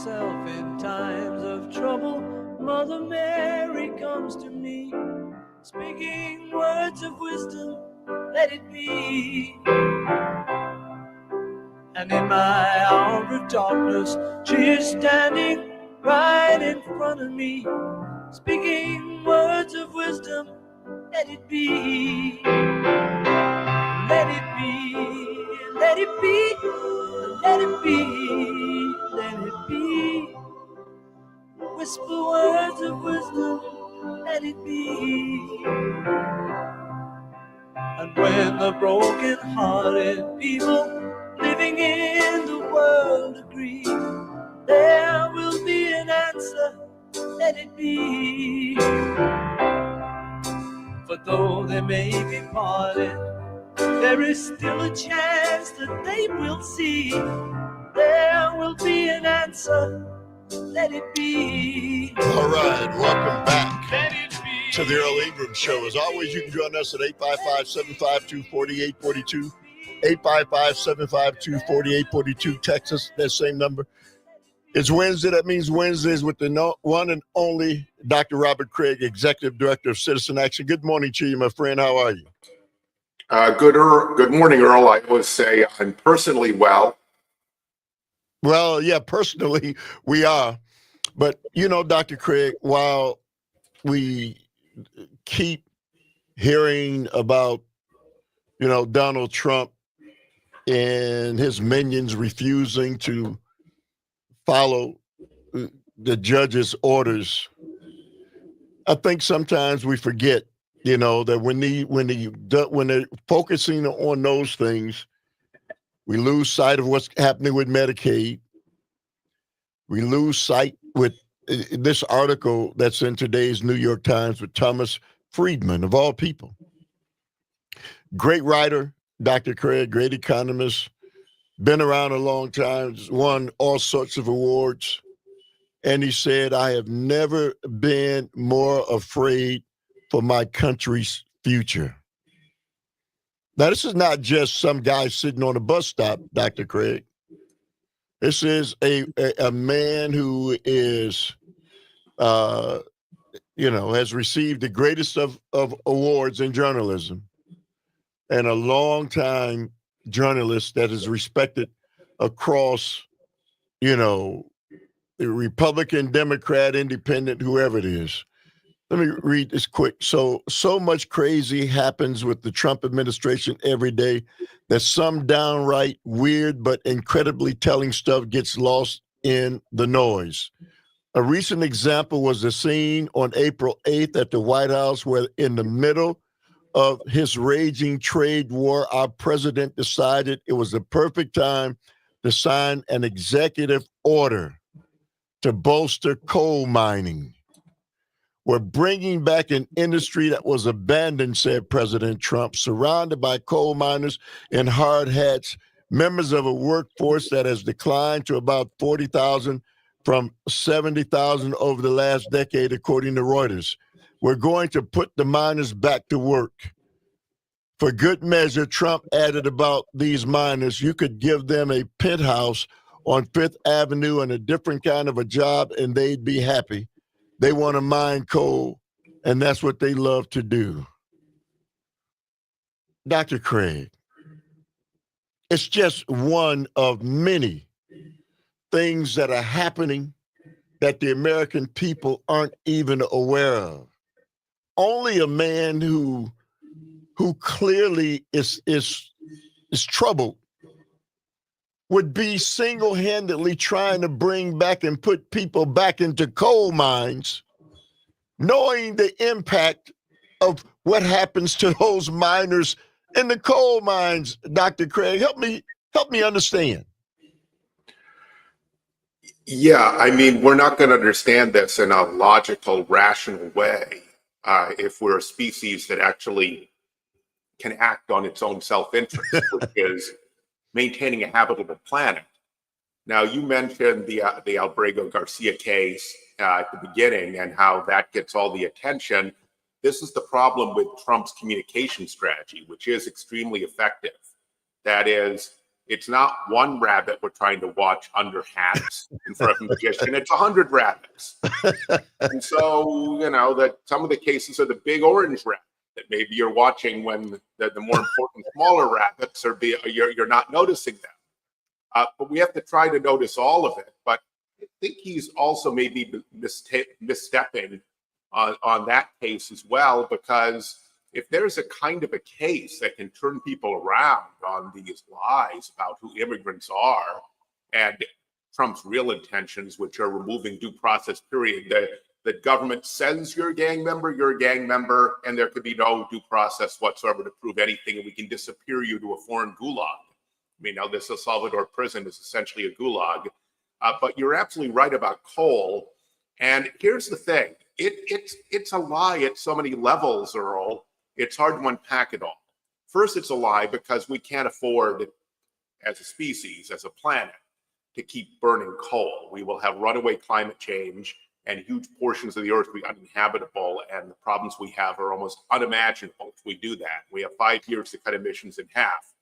myself in times of trouble, Mother Mary comes to me, speaking words of wisdom, let it be. And in my hour of darkness, she is standing right in front of me, speaking words of wisdom, let it be. Let it be, let it be, let it be, let it be. Whisper words of wisdom, let it be. And when the broken-hearted people living in the world agree, there will be an answer, let it be. For though they may be parted, there is still a chance that they will see. There will be an answer, let it be. All right, welcome back to the Earl Ingram Show. As always, you can join us at 855-752-4842. 855-752-4842. Text us that same number. It's Wednesday. That means Wednesdays with the one and only Dr. Robert Craig, Executive Director of Citizen Action. Good morning to you, my friend. How are you? Good morning, Earl. I always say I'm personally well. Well, yeah, personally, we are. But, you know, Dr. Craig, while we keep hearing about, you know, Donald Trump and his minions refusing to follow the judge's orders, I think sometimes we forget, you know, that when they're focusing on those things, we lose sight of what's happening with Medicaid. We lose sight with this article that's in today's New York Times with Thomas Friedman, of all people. Great writer, Dr. Craig, great economist, been around a long time, won all sorts of awards. And he said, I have never been more afraid for my country's future. Now, this is not just some guy sitting on a bus stop, Dr. Craig. This is a man who is, has received the greatest of awards in journalism, and a long-time journalist that is respected across, the Republican, Democrat, Independent, whoever it is. Let me read this quick. So much crazy happens with the Trump administration every day that some downright weird but incredibly telling stuff gets lost in the noise. A recent example was the scene on April 8th at the White House where in the middle of his raging trade war, our president decided it was the perfect time to sign an executive order to bolster coal mining. We're bringing back an industry that was abandoned, said President Trump, surrounded by coal miners and hard hats, members of a workforce that has declined to about 40,000 from 70,000 over the last decade, according to Reuters. We're going to put the miners back to work. For good measure, Trump added about these miners, you could give them a penthouse on Fifth Avenue and a different kind of a job, and they'd be happy. They want to mine coal, and that's what they love to do. Dr. Craig, it's just one of many things that are happening that the American people aren't even aware of. Only a man who clearly is troubled would be single-handedly trying to bring back and put people back into coal mines, knowing the impact of what happens to those miners in the coal mines. Dr. Craig, help me understand. Yeah, I mean, we're not going to understand this in a logical, rational way if we're a species that actually can act on its own self-interest, which is maintaining a habitable planet. Now, you mentioned the Albrego Garcia case at the beginning and how that gets all the attention. This is the problem with Trump's communication strategy, which is extremely effective. That is, It's not one rabbit we're trying to watch under hats in front of a magician. It's 100 rabbits. And so, that some of the cases are the big orange rabbit that maybe you're watching when the more important smaller rabbits you're not noticing them. But we have to try to notice all of it. But I think he's also maybe misstepping on that case as well, because if there's a kind of a case that can turn people around on these lies about who immigrants are and Trump's real intentions, which are removing due process period, the government says you're a gang member, and there could be no due process whatsoever to prove anything, and we can disappear you to a foreign gulag. I mean, now this El Salvador prison is essentially a gulag, but you're absolutely right about coal. And here's the thing, it's a lie at so many levels, Earl. It's hard to unpack it all. First, it's a lie because we can't afford, as a species, as a planet, to keep burning coal. We will have runaway climate change, and huge portions of the earth will be uninhabitable, and the problems we have are almost unimaginable if we do that. We have 5 years to cut emissions in half.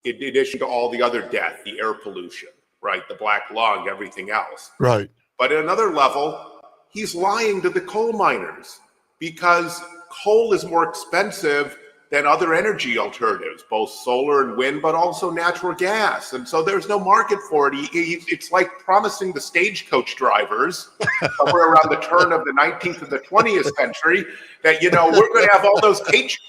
In addition to all the other death, the air pollution, right, the black lung, everything else. Right. But at another level, he's lying to the coal miners, because coal is more expensive than other energy alternatives, both solar and wind, but also natural gas. And so there's no market for it. It's like promising the stagecoach drivers somewhere around the turn of the 19th and the 20th century that, we're going to have all those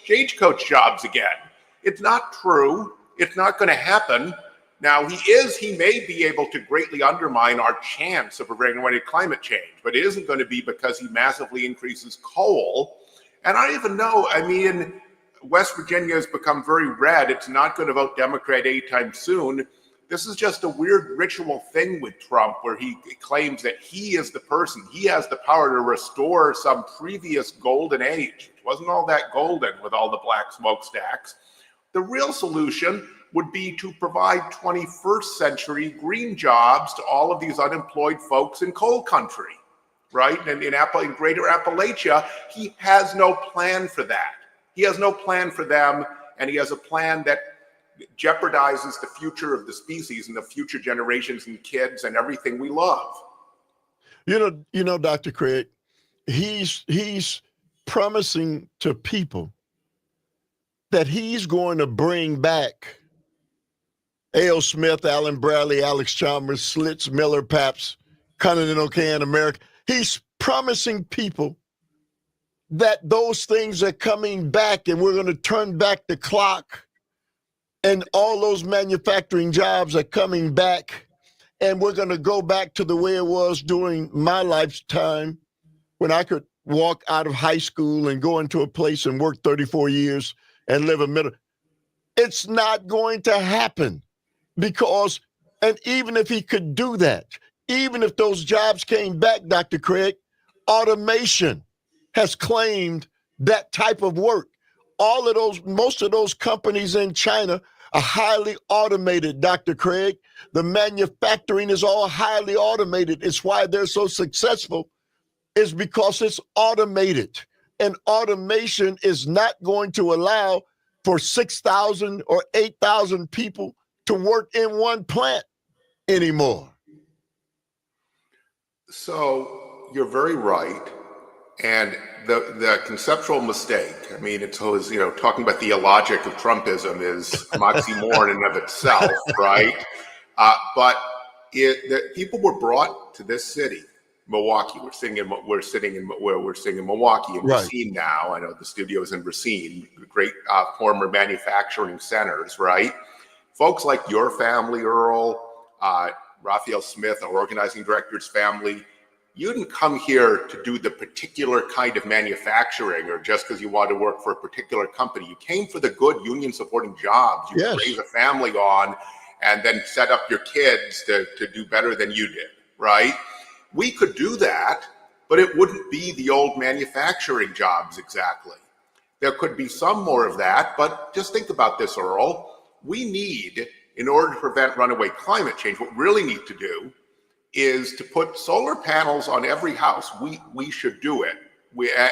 stagecoach jobs again. It's not true. It's not going to happen. Now, he may be able to greatly undermine our chance of preventing climate change, but it isn't going to be because he massively increases coal. And I don't even know, West Virginia has become very red. It's not going to vote Democrat anytime soon. This is just a weird ritual thing with Trump where he claims that he is the person, he has the power to restore some previous golden age. It wasn't all that golden with all the black smokestacks. The real solution would be to provide 21st century green jobs to all of these unemployed folks in coal country, right? And in greater Appalachia, he has no plan for that. He has no plan for them, and he has a plan that jeopardizes the future of the species and the future generations and kids and everything we love. Dr. Craig, he's promising to people that he's going to bring back A.L. Smith, Alan Bradley, Alex Chalmers, Slits, Miller, Paps, Continental Can, America. He's promising people that those things are coming back, and we're going to turn back the clock, and all those manufacturing jobs are coming back, and we're going to go back to the way it was during my lifetime when I could walk out of high school and go into a place and work 34 years and live a middle. It's not going to happen because, and even if he could do that, even if those jobs came back, Dr. Craig, automation has claimed that type of work. Most of those companies in China are highly automated, Dr. Craig. The manufacturing is all highly automated. It's why they're so successful, is because it's automated. And automation is not going to allow for 6,000 or 8,000 people to work in one plant anymore. So you're very right. And the conceptual mistake, it's always, talking about the illogic of Trumpism is an oxymoron in and of itself, right? But people were brought to this city, Milwaukee. We're sitting in Milwaukee in Racine now. I know the studio is in Racine, great former manufacturing centers, right? Folks like your family, Earl, Raphael Smith, our organizing director's family. You didn't come here to do the particular kind of manufacturing or just because you want to work for a particular company. You came for the good union supporting jobs. You could raise a family on and then set up your kids to do better than you did, right? We could do that, but it wouldn't be the old manufacturing jobs exactly. There could be some more of that, but just think about this, Earl. We need, in order to prevent runaway climate change, what we really need to do is to put solar panels on every house. We should do it.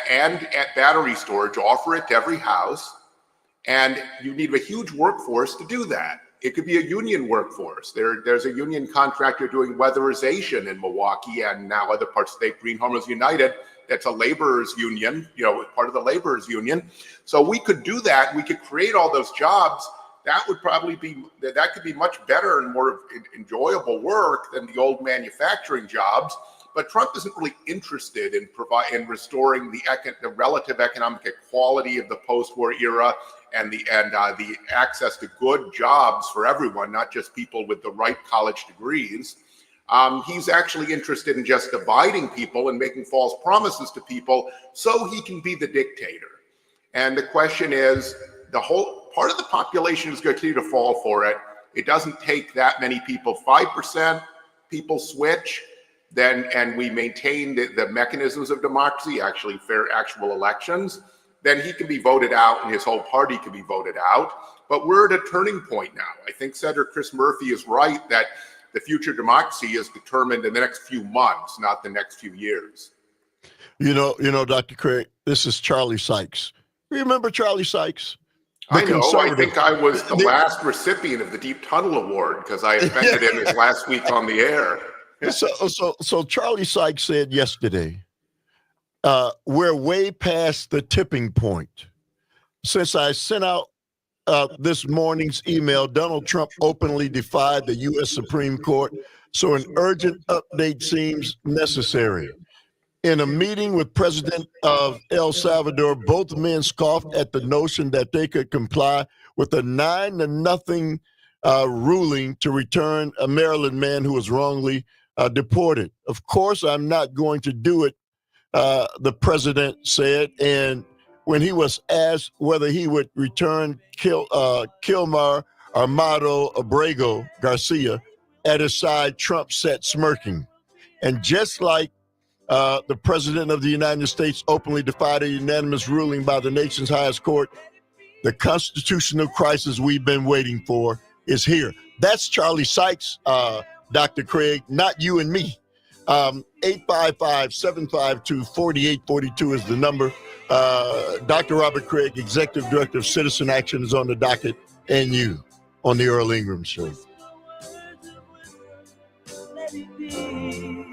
And at battery storage, offer it to every house. And you need a huge workforce to do that. It could be a union workforce. There's a union contractor doing weatherization in Milwaukee and now other parts of the state, Green Homeowners United, that's a laborers union, part of the laborers union. So we could do that. We could create all those jobs. That could be much better and more enjoyable work than the old manufacturing jobs. But Trump isn't really interested in restoring the relative economic equality of the post-war era and the access to good jobs for everyone, not just people with the right college degrees. He's actually interested in just dividing people and making false promises to people so he can be the dictator. And the question is, the whole part of the population is going to continue to fall for it. It doesn't take that many people. 5% people switch, and we maintain the mechanisms of democracy, actually actual elections, then he can be voted out and his whole party can be voted out. But we're at a turning point now. I think Senator Chris Murphy is right that the future of democracy is determined in the next few months, not the next few years. Dr. Craig, this is Charlie Sykes. Remember Charlie Sykes? I know. I think I was the last recipient of the Deep Tunnel Award because I offended him his last week on the air. So Charlie Sykes said yesterday, we're way past the tipping point. Since I sent out this morning's email, Donald Trump openly defied the U.S. Supreme Court, so an urgent update seems necessary. In a meeting with President of El Salvador, both men scoffed at the notion that they could comply with a 9-0 ruling to return a Maryland man who was wrongly deported. Of course, I'm not going to do it, the president said. And when he was asked whether he would return Kilmar Armado Abrego Garcia, at his side, Trump sat smirking. And just like the president of the United States openly defied a unanimous ruling by the nation's highest court, the constitutional crisis we've been waiting for is here. That's Charlie Sykes, Dr. Craig, not you and me. 855-752-4842 is the number. Dr. Robert Craig, Executive Director of Citizen Action, is on the docket, and you on the Earl Ingram Show. Let it be.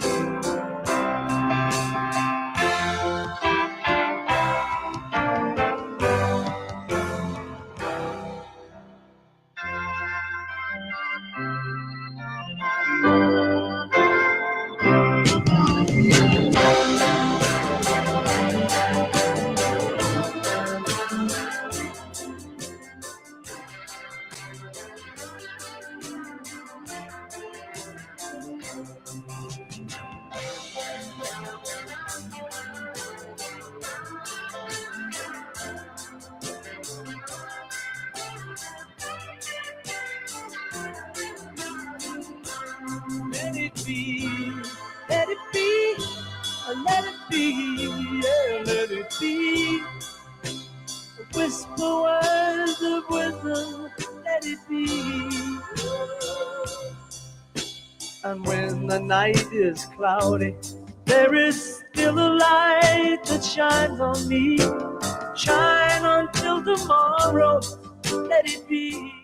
Let it be, let it be, let it be, yeah, let it be. Whisper words of wisdom, let it be. And when the night is cloudy, there is still a light that shines on me. Shine until tomorrow, let it be.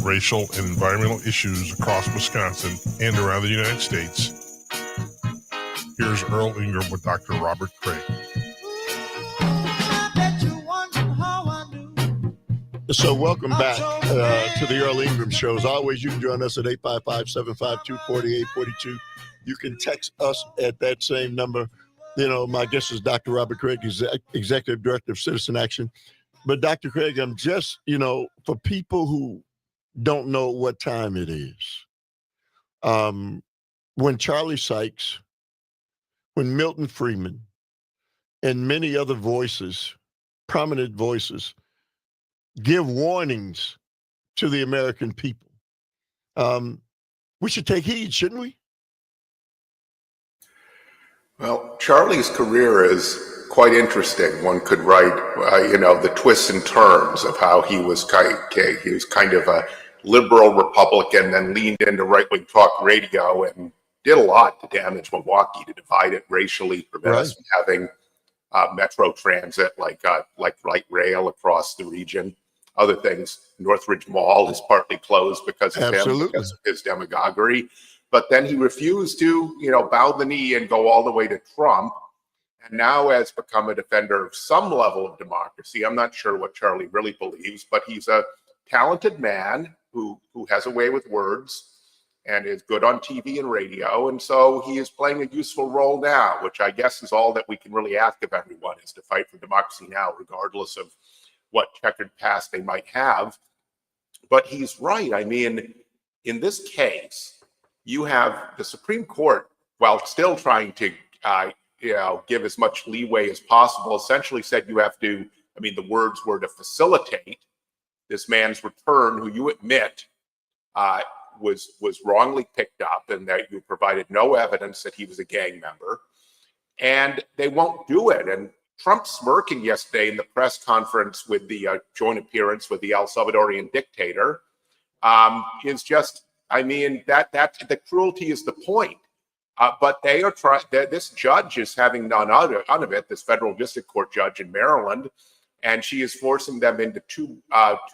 racial, and environmental issues across Wisconsin and around the United States. Here's Earl Ingram with Dr. Robert Craig. So welcome back to the Earl Ingram Show. As always, you can join us at 855-752-4842. You can text us at that same number. You know, my guest is Dr. Robert Craig, Executive Director of Citizen Action. But Dr. Craig, I'm just, for people who don't know what time it is, when Charlie Sykes, when Milton Friedman, and many other voices, prominent voices, give warnings to the American people, we should take heed, shouldn't we? Well, Charlie's career is quite interesting. One could write, the twists and turns of how he was kind of a liberal Republican, then leaned into right-wing talk radio and did a lot to damage Milwaukee, to divide it racially, prevent us from having metro transit like light rail across the region. Other things, Northridge Mall is partly closed because of him, because of his demagoguery. But then he refused to, bow the knee and go all the way to Trump, and now has become a defender of some level of democracy. I'm not sure what Charlie really believes, but he's a talented man who has a way with words and is good on TV and radio. And so he is playing a useful role now, which I guess is all that we can really ask of everyone, is to fight for democracy now, regardless of what checkered past they might have. But he's right. I mean, in this case, you have the Supreme Court, while still trying to give as much leeway as possible, essentially said you have to, the words were to facilitate this man's return, who you admit was wrongly picked up, and that you provided no evidence that he was a gang member, and they won't do it. And Trump smirking yesterday in the press conference with the joint appearance with the El Salvadorian dictator is just, that the cruelty is the point. But they are trying. This judge is having none of it. This federal district court judge in Maryland, and she is forcing them into 2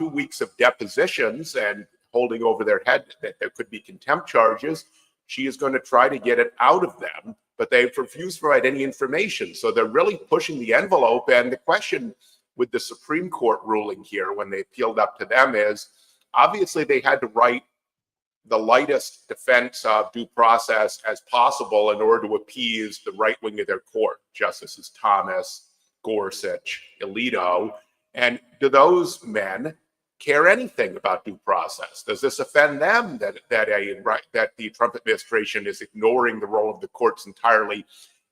weeks of depositions and holding over their head that there could be contempt charges. She is going to try to get it out of them, but they've refused to provide any information. So they're really pushing the envelope. And the question with the Supreme Court ruling here, when they appealed up to them, is obviously they had to write the lightest defense of due process as possible in order to appease the right wing of their court, Justices Thomas, Gorsuch, Alito. And do those men care anything about due process? Does this offend them that the Trump administration is ignoring the role of the courts entirely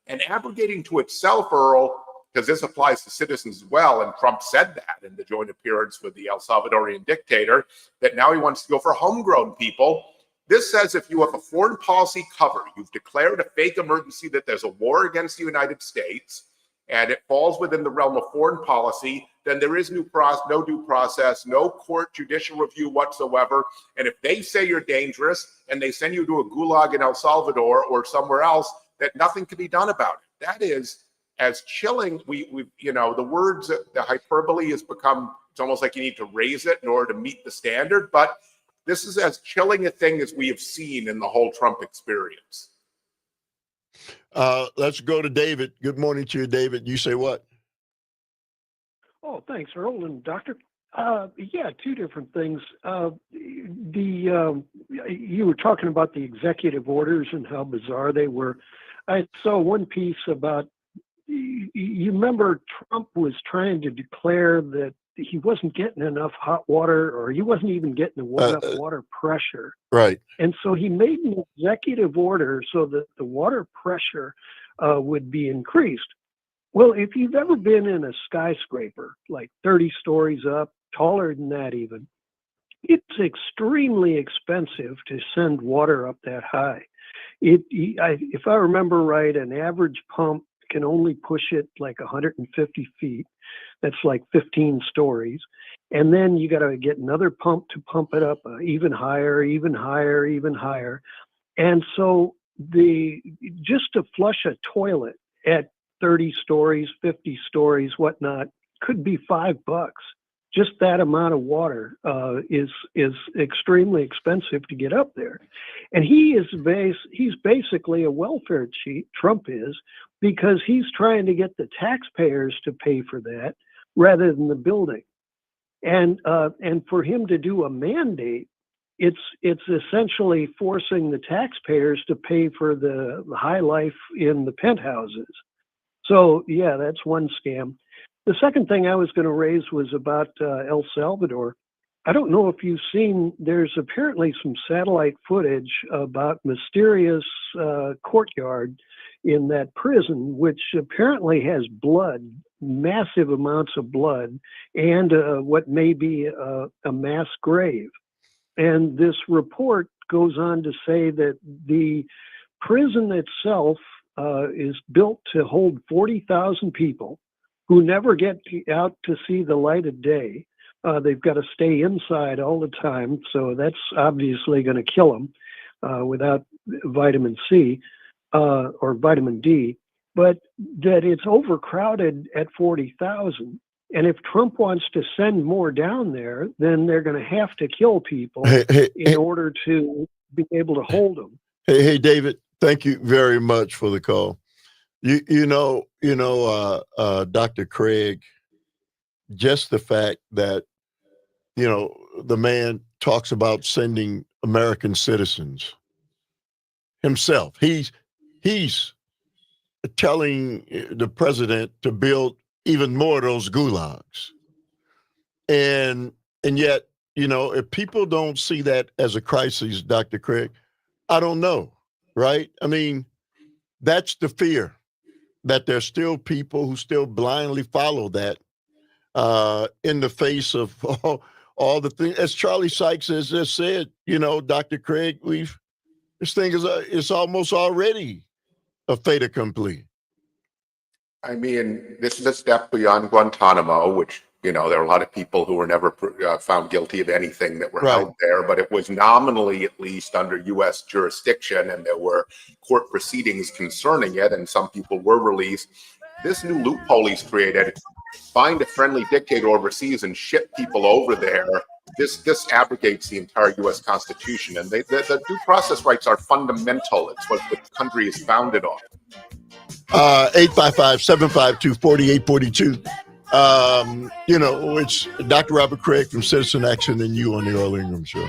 and abrogating to itself, Earl, because this applies to citizens as well, and Trump said that in the joint appearance with the El Salvadorian dictator, that now he wants to go for homegrown people. This says if you have a foreign policy cover, you've declared a fake emergency that there's a war against the United States, and it falls within the realm of foreign policy, then there is no due process, no court judicial review whatsoever. And if they say you're dangerous and they send you to a gulag in El Salvador or somewhere else, that nothing can be done about it. That is as chilling. The words, the hyperbole has become, it's almost like you need to raise it in order to meet the standard. But this is as chilling a thing as we have seen in the whole Trump experience. Let's go to David. Good morning to you, David. You say what? Oh, thanks, Earl and Doctor. Two different things. You were talking about the executive orders and how bizarre they were. I saw one piece about, you remember Trump was trying to declare that he wasn't getting enough hot water, or he wasn't even getting enough water pressure. Right. And so he made an executive order so that the water pressure would be increased. Well, if you've ever been in a skyscraper, like 30 stories up, taller than that even, it's extremely expensive to send water up that high. If I remember right, an average pump can only push it like 150 feet. That's like 15 stories. And then you got to get another pump to pump it up even higher, even higher, even higher. And so just to flush a toilet at 30 stories, 50 stories, whatnot, could be $5. just that amount of water is extremely expensive to get up there. And he's basically a welfare cheat, Trump is, because he's trying to get the taxpayers to pay for that rather than the building. And for him to do a mandate, it's essentially forcing the taxpayers to pay for the high life in the penthouses. So yeah, that's one scam. The second thing I was going to raise was about El Salvador. I don't know if you've seen, there's apparently some satellite footage about mysterious courtyard in that prison, which apparently has blood, massive amounts of blood, and what may be a mass grave. And this report goes on to say that the prison itself is built to hold 40,000 people who never get out to see the light of day. They've got to stay inside all the time, so that's obviously going to kill them without vitamin C or vitamin D. But that it's overcrowded at 40,000. And if Trump wants to send more down there, then they're going to have to kill people in order to be able to hold them. Hey, David, thank you very much for the call. You know, Dr. Craig, just the fact that, you know, the man talks about sending American citizens himself. He's telling the president to build even more of those gulags. And yet, you know, if people don't see that as a crisis, Dr. Craig, I don't know, right? I mean, that's the fear, that there's still people who still blindly follow that in the face of all the things. As Charlie Sykes has just said, you know, Dr. Craig, this thing is it's almost already a fait accompli. I mean, this is a step beyond Guantanamo, which, you know, there are a lot of people who were never found guilty of anything that were held there, but it was nominally at least under U.S. jurisdiction, and there were court proceedings concerning it, and some people were released. This new loophole he's created, find a friendly dictator overseas and ship people over there, this abrogates the entire U.S. Constitution, and the due process rights are fundamental. It's what the country is founded on. 855-752-4842. You know, it's Dr. Robert Craig from Citizen Action and you on the Earl Ingram Show.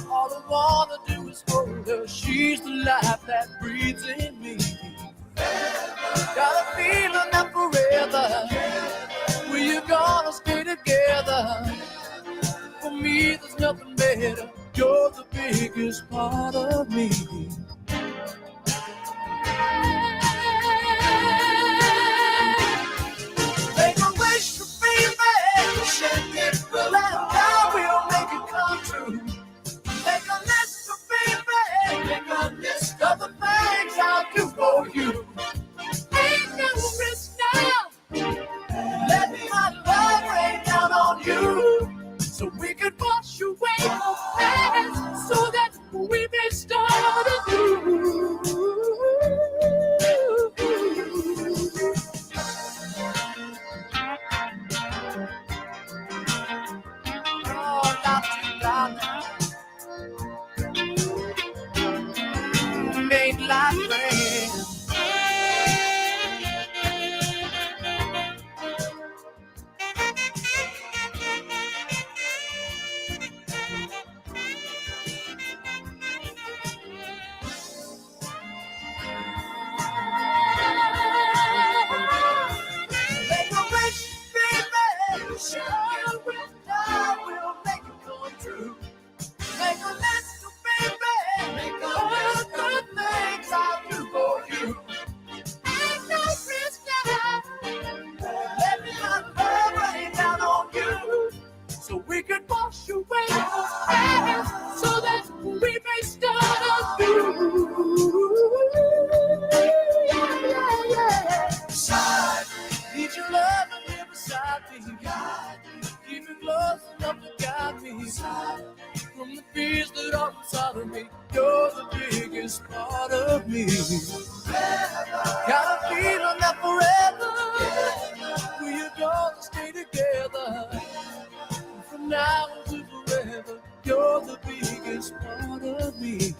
All I wanna do is hold her. She's the life that breathes in me. Got a feeling that forever we're gonna stay together. For me, there's nothing better. You're the biggest part of me. Make a wish, baby. Shake it, well, I will make it come true. Make a list, baby. Make a list of the things I'll do for you. Ain't no risk now. Let my love rain down on you, so we could wash away the past, so that we may start anew. Oh, not too loud now. Made like rain. Make a wish, baby. Sure will, I will make it come true. Make a list, baby. Make a list of things I'll of me. Got a feeling that forever we are gonna stay together. From now to forever, you're the biggest part of me.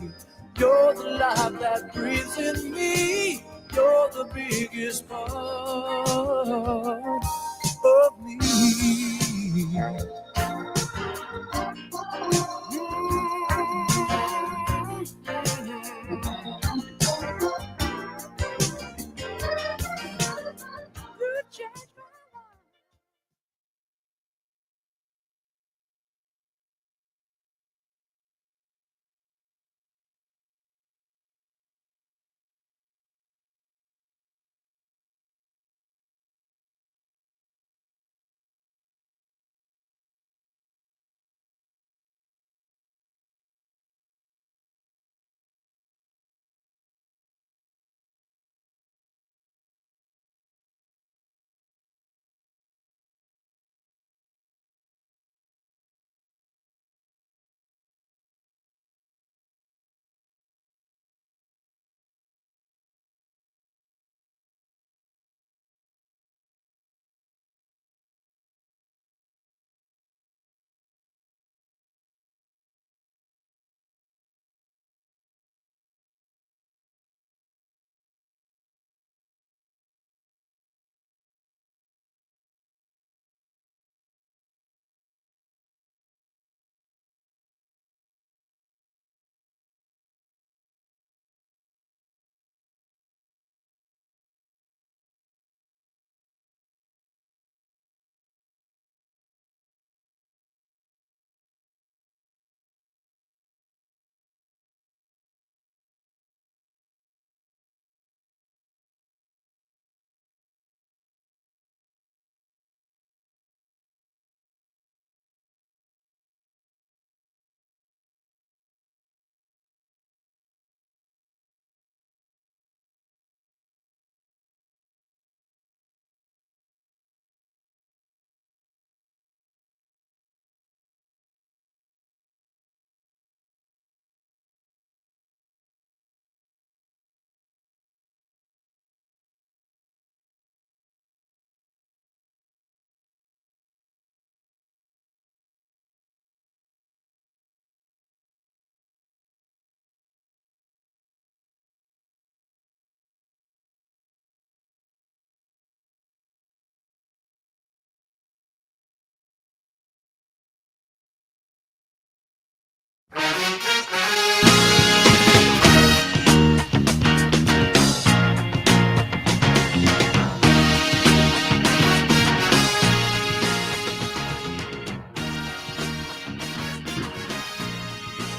You're the life that breathes in me. You're the biggest part of me.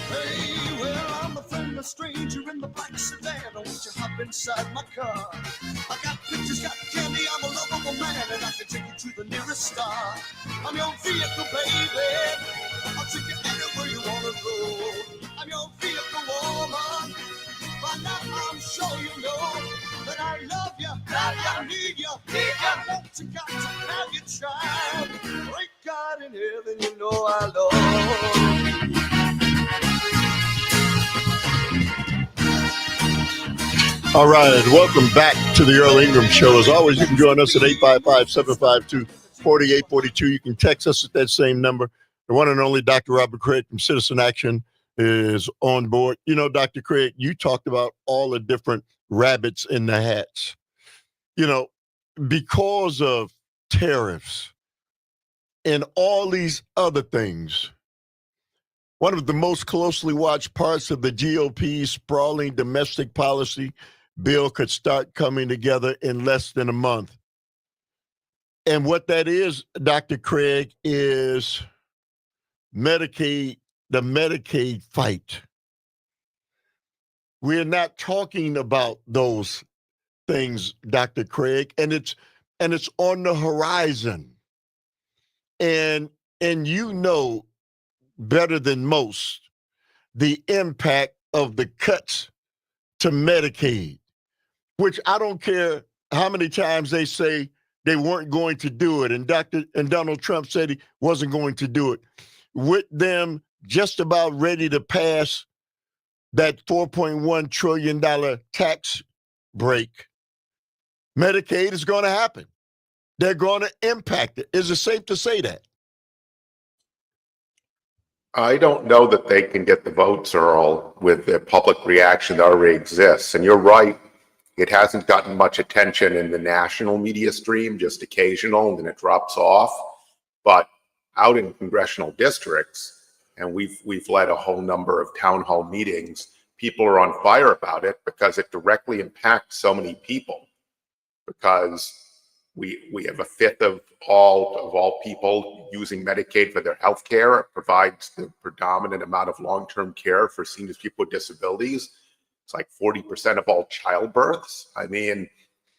Hey, well, I'm a friend, a stranger in the black sedan. Won't you hop inside my car? I got pictures, got candy, I'm a lovable man, and I can take you to the nearest star. I'm your vehicle, baby. I'll take you anywhere you wanna go. I'm your vehicle, woman. By now I'm sure you know that I love you, I need you, I want you, got to have your child. Great God in heaven, you know I love you. All right, welcome back to the Earl Ingram Show. As always, you can join us at 855-752-4842. You can text us at that same number. The one and only Dr. Robert Craig from Citizen Action is on board. You know, Dr. Craig, you talked about all the different rabbits in the hats. You know, because of tariffs and all these other things, one of the most closely watched parts of the GOP's sprawling domestic policy bill could start coming together in less than a month. And what that is, Dr. Craig, is Medicaid, the Medicaid fight. We're not talking about those things, Dr. Craig, and it's on the horizon. And you know better than most the impact of the cuts to Medicaid, which I don't care how many times they say they weren't going to do it. And Donald Trump said he wasn't going to do it. With them just about ready to pass that $4.1 trillion tax break, Medicaid is going to happen. They're going to impact it. Is it safe to say that? I don't know that they can get the votes, Earl, with the public reaction that already exists. And you're right, it hasn't gotten much attention in the national media stream, just occasional, and then it drops off. But out in congressional districts, and we've led a whole number of town hall meetings, people are on fire about it because it directly impacts so many people. Because we have a fifth of all people using Medicaid for their health care. It provides the predominant amount of long-term care for seniors, people with disabilities. It's like 40% of all childbirths. I mean,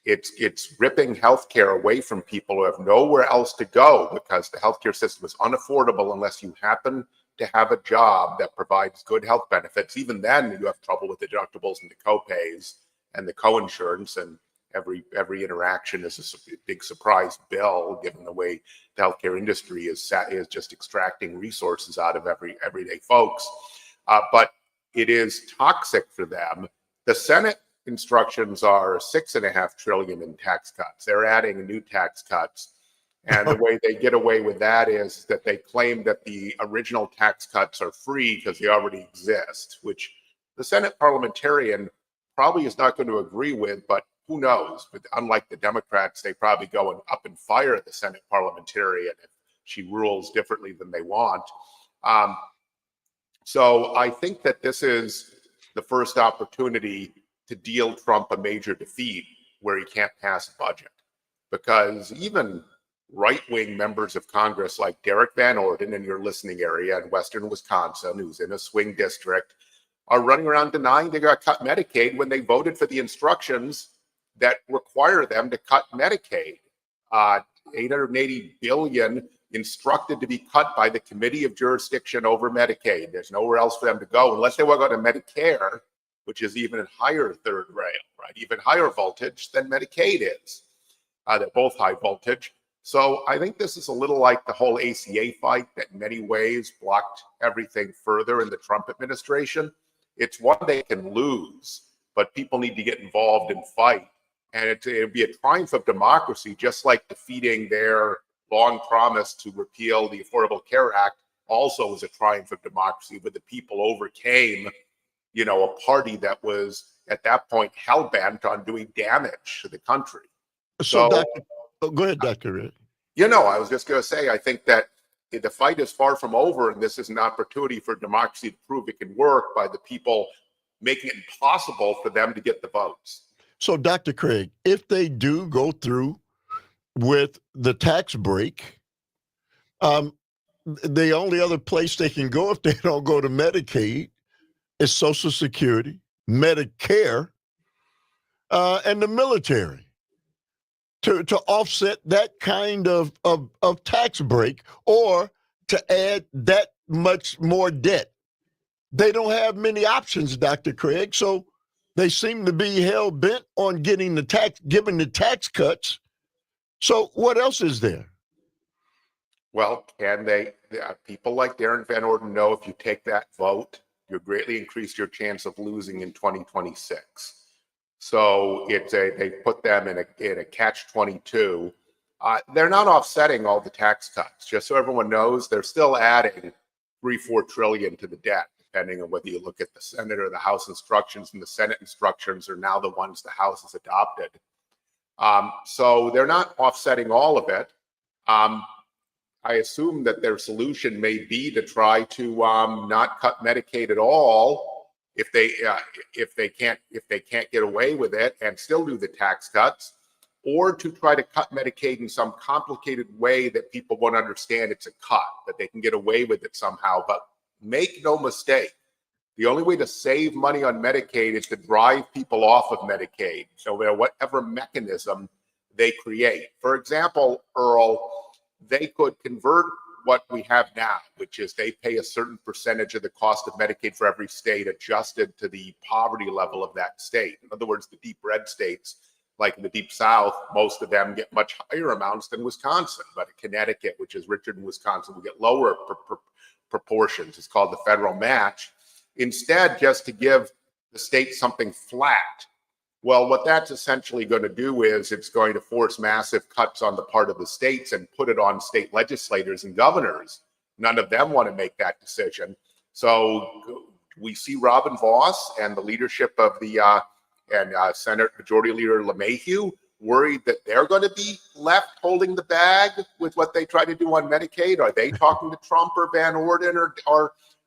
it's ripping healthcare away from people who have nowhere else to go because the healthcare system is unaffordable unless you happen to have a job that provides good health benefits. Even then, you have trouble with the deductibles and the co-pays and the co-insurance, and every interaction is a big surprise bill, given the way the healthcare industry is just extracting resources out of everyday folks. But it is toxic for them. The Senate instructions are $6.5 trillion in tax cuts. They're adding new tax cuts. And the way they get away with that is that they claim that the original tax cuts are free because they already exist, which the Senate parliamentarian probably is not going to agree with, but who knows? But unlike the Democrats, they probably go up and fire the Senate parliamentarian if she rules differently than they want. So I think that this is the first opportunity to deal Trump a major defeat where he can't pass a budget. Because even right-wing members of Congress like Derek Van Orden in your listening area in Western Wisconsin, who's in a swing district, are running around denying they got cut Medicaid when they voted for the instructions that require them to cut Medicaid. $880 billion instructed to be cut by the Committee of Jurisdiction over Medicaid. There's nowhere else for them to go unless they want to go to Medicare, which is even higher third rail, right? Even higher voltage than Medicaid is. They're both high voltage. So I think this is a little like the whole ACA fight that in many ways blocked everything further in the Trump administration. It's one they can lose, but people need to get involved and fight. And it'll be a triumph of democracy, just like defeating their long promise to repeal the Affordable Care Act also was a triumph of democracy, where the people overcame, a party that was at that point hell-bent on doing damage to the country. So go ahead, Dr. Red. I was just going to say, I think that the fight is far from over, and this is an opportunity for democracy to prove it can work by the people making it impossible for them to get the votes. So, Dr. Craig, if they do go through with the tax break, the only other place they can go if they don't go to Medicaid is Social Security, Medicare, and the military to offset that kind of tax break or to add that much more debt. They don't have many options, Dr. Craig. So they seem to be hell bent on giving the tax cuts. So what else is there? Well, can they? People like Darren Van Orden know if you take that vote, you greatly increase your chance of losing in 2026. So they put them in a catch-22. They're not offsetting all the tax cuts. Just so everyone knows, they're still adding $3-4 trillion to the debt, depending on whether you look at the Senate or the House instructions, and the Senate instructions are now the ones the House has adopted. So they're not offsetting all of it. I assume that their solution may be to try to not cut Medicaid at all if they can't get away with it and still do the tax cuts, or to try to cut Medicaid in some complicated way that people won't understand it's a cut, that they can get away with it somehow. But make no mistake, the only way to save money on Medicaid is to drive people off of Medicaid. So whatever mechanism they create. For example, Earl, they could convert what we have now, which is they pay a certain percentage of the cost of Medicaid for every state adjusted to the poverty level of that state. In other words, the deep red states, like in the deep South, most of them get much higher amounts than Wisconsin. But Connecticut, which is richer than Wisconsin, will get lower proportions. It's called the federal match. instead just to give the state something flat. Well, what that's essentially going to do is it's going to force massive cuts on the part of the states and put it on state legislators and governors. None of them want to make that decision. So we see Robin Vos and the leadership of the Senate Majority Leader LeMahieu worried that they're going to be left holding the bag with what they try to do on Medicaid. Are they talking to Trump or Van Orden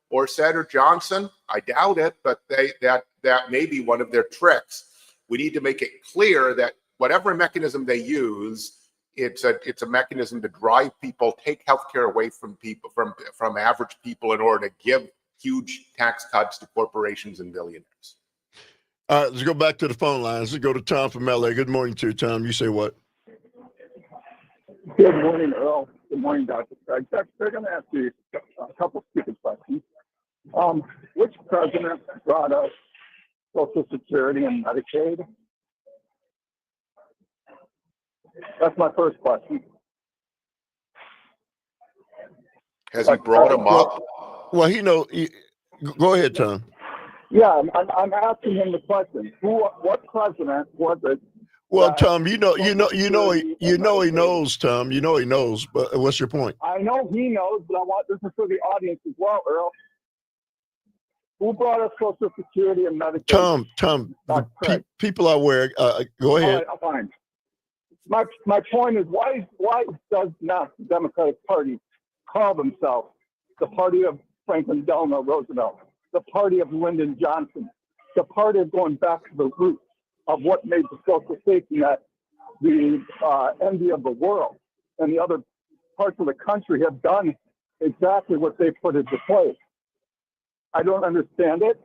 or Senator Johnson? I doubt it, but that may be one of their tricks. We need to make it clear that whatever mechanism they use, it's a mechanism to drive people, take healthcare away from people, from average people, in order to give huge tax cuts to corporations and billionaires. All right, let's go back to the phone lines. Let's go to Tom from LA. Good morning to you, Tom. You say what? Good morning, Earl. Good morning, Dr. Craig. They're going to ask you a couple stupid questions. Which president brought us Social Security and Medicaid? That's my first question. Has he brought him up? Well, go ahead, Tom. Yeah, I'm asking him the question. What president was it? Well, Tom, he knows, Tom. You know he knows. But what's your point? I know he knows, but I want this is for the audience as well, Earl. Who brought us Social Security and Medicaid? Tom, people are aware. Go ahead. All right, fine. My point is, why does not the Democratic Party call themselves the party of Franklin Delano Roosevelt, the party of Lyndon Johnson, the party of going back to the roots of what made the social safety net the envy of the world, and the other parts of the country have done exactly what they put into place? I don't understand it.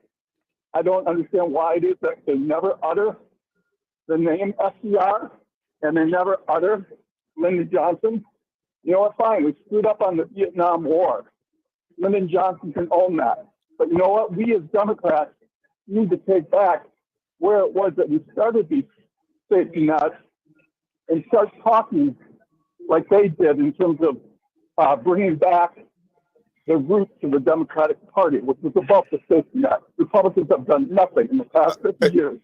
I don't understand why it is that they never utter the name FDR and they never utter Lyndon Johnson. You know what? Fine, we screwed up on the Vietnam War. Lyndon Johnson can own that. But you know what? We as Democrats need to take back where it was that we started these safety nets and start talking like they did in terms of bringing back the roots of the Democratic Party, which was about the safety net. Republicans have done nothing in the past 50 years.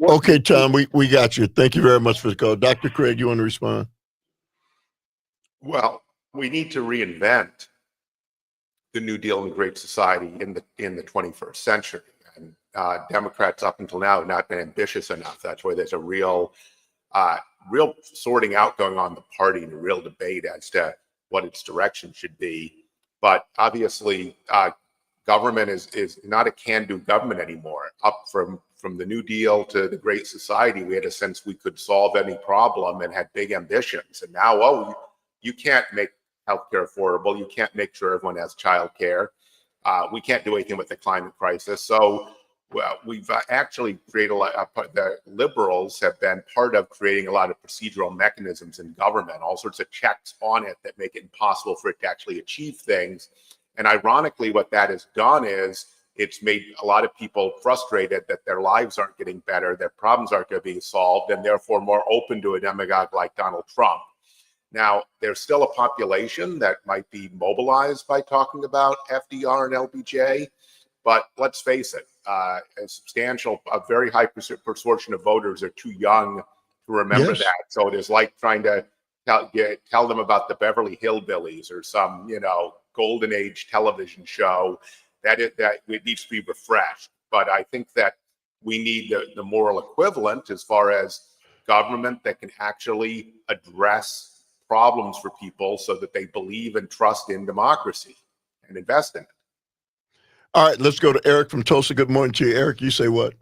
Okay, Tom, we got you. Thank you very much for the call. Dr. Craig, you want to respond? Well, we need to reinvent the New Deal and Great Society in the 21st century. And Democrats up until now have not been ambitious enough. That's why there's a real sorting out going on in the party and a real debate as to what its direction should be. But obviously, government is not a can-do government anymore. Up from the New Deal to the Great Society, we had a sense we could solve any problem and had big ambitions. And now, you can't make healthcare affordable. You can't make sure everyone has childcare. We can't do anything with the climate crisis. So we've actually created the liberals have been part of creating a lot of procedural mechanisms in government, all sorts of checks on it that make it impossible for it to actually achieve things. And ironically, what that has done is it's made a lot of people frustrated that their lives aren't getting better, their problems aren't going to be solved, and therefore more open to a demagogue like Donald Trump. Now, there's still a population that might be mobilized by talking about FDR and LBJ, but let's face it, a very high proportion of voters are too young to remember that. So it is like trying to tell them about the Beverly Hillbillies or some, golden age television show that it needs to be refreshed. But I think that we need the moral equivalent as far as government that can actually address problems for people so that they believe and trust in democracy and invest in it. All right, let's go to Eric from Tulsa. Good morning to you. Eric, you say what?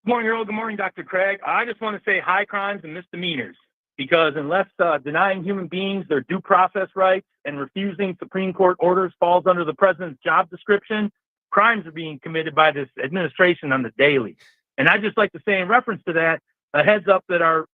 Good morning, Earl. Good morning, Dr. Craig. I just want to say high crimes and misdemeanors, because unless denying human beings their due process rights and refusing Supreme Court orders falls under the president's job description, crimes are being committed by this administration on the daily. And I'd just like to say in reference to that, a heads up that our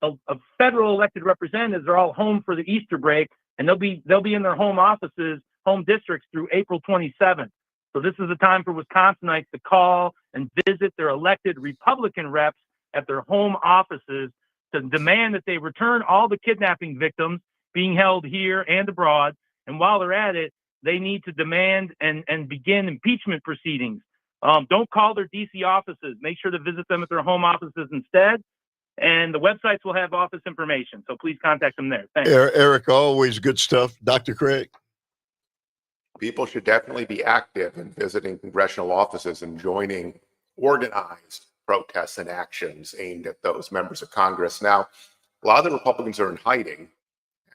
federal elected representatives are all home for the Easter break, and they'll be in their home offices, home districts through April 27th. So this is the time for Wisconsinites to call and visit their elected Republican reps at their home offices to demand that they return all the kidnapping victims being held here and abroad. And while they're at it, they need to demand and begin impeachment proceedings. Don't call their DC offices. Make sure to visit them at their home offices instead. And the websites will have office information. So please contact them there. Thanks. Eric, always good stuff. Dr. Craig. People should definitely be active in visiting congressional offices and joining organized protests and actions aimed at those members of Congress. Now, a lot of the Republicans are in hiding.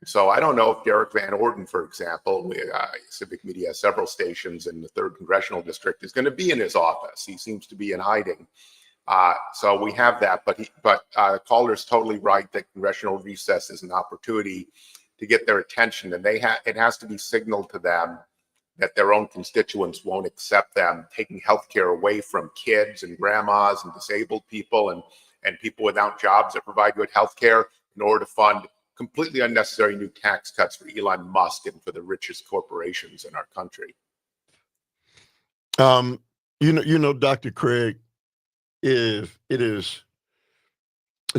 So I don't know if Derek Van Orden, for example, Civic Media has several stations in the 3rd Congressional District, is going to be in his office. He seems to be in hiding. So we have that, but the caller is totally right that congressional recess is an opportunity to get their attention, and it has to be signaled to them that their own constituents won't accept them taking health care away from kids and grandmas and disabled people and people without jobs that provide good health care in order to fund completely unnecessary new tax cuts for Elon Musk and for the richest corporations in our country. Dr. Craig, it's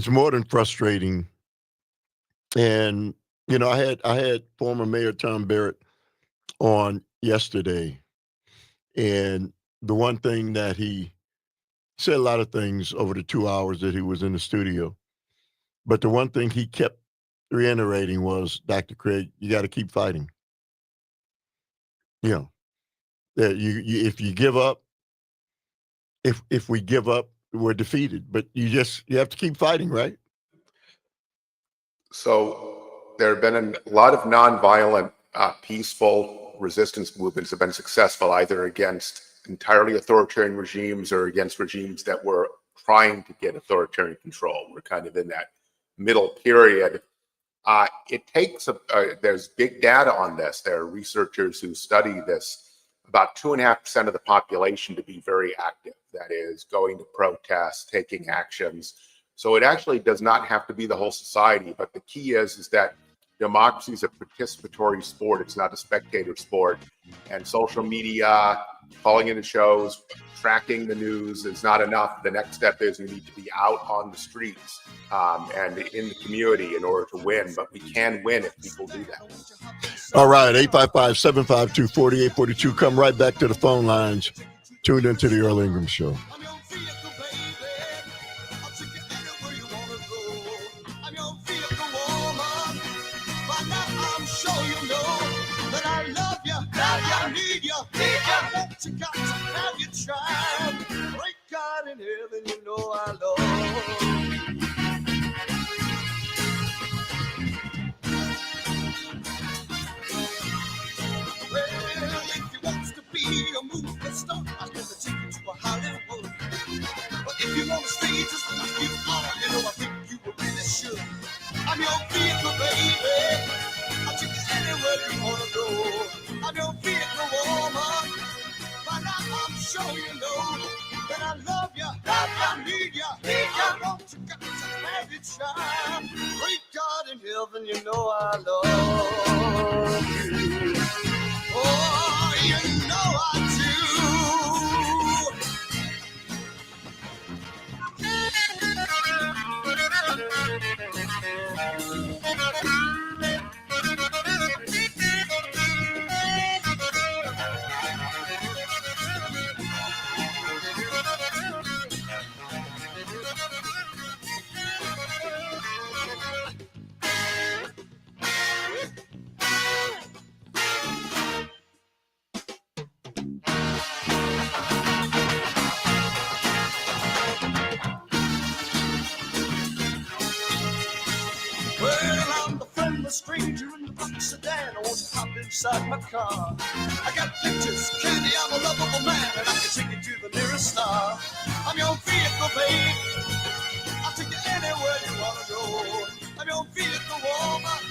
more than frustrating. And, I had former Mayor Tom Barrett on yesterday, and the one thing that he said, a lot of things over the 2 hours that he was in the studio, but the one thing he kept reiterating was, Dr. Craig, you got to keep fighting. That if you give up, if we give up, we're defeated. But you have to keep fighting, right? So there have been a lot of nonviolent, peaceful resistance movements have been successful, either against entirely authoritarian regimes or against regimes that were trying to get authoritarian control. We're kind of in that middle period. It takes, there's big data on this. There are researchers who study this, about 2.5% of the population to be very active. That is, going to protests, taking actions. So it actually does not have to be the whole society, but the key is that democracy is a participatory sport. It's not a spectator sport. And social media, calling into shows, tracking the news is not enough. The next step is we need to be out on the streets and in the community in order to win. But we can win if people do that. All right, 855-752-4842. Come right back to the phone lines. Tuned into the Earl Ingram Show. You got to have your child. Great God in heaven, you know I love. Well, if you want to be a movie star, I'm gonna take you to a Hollywood. But if you want to stay just like you are, I think you really should. I'm your vehicle, baby. I'll take you anywhere you wanna go. I'm your vehicle, woman. I'm sure you know that I love you, I need you, I want you, got to have your child. Great God in heaven, you know I love you. Oh, you know I do. Stranger in the box sedan, I want to hop inside my car. I got pictures, candy, I'm a lovable man, and I can take you to the nearest star. I'm your vehicle, babe. I'll take you anywhere you wanna go. I'm your vehicle, woman.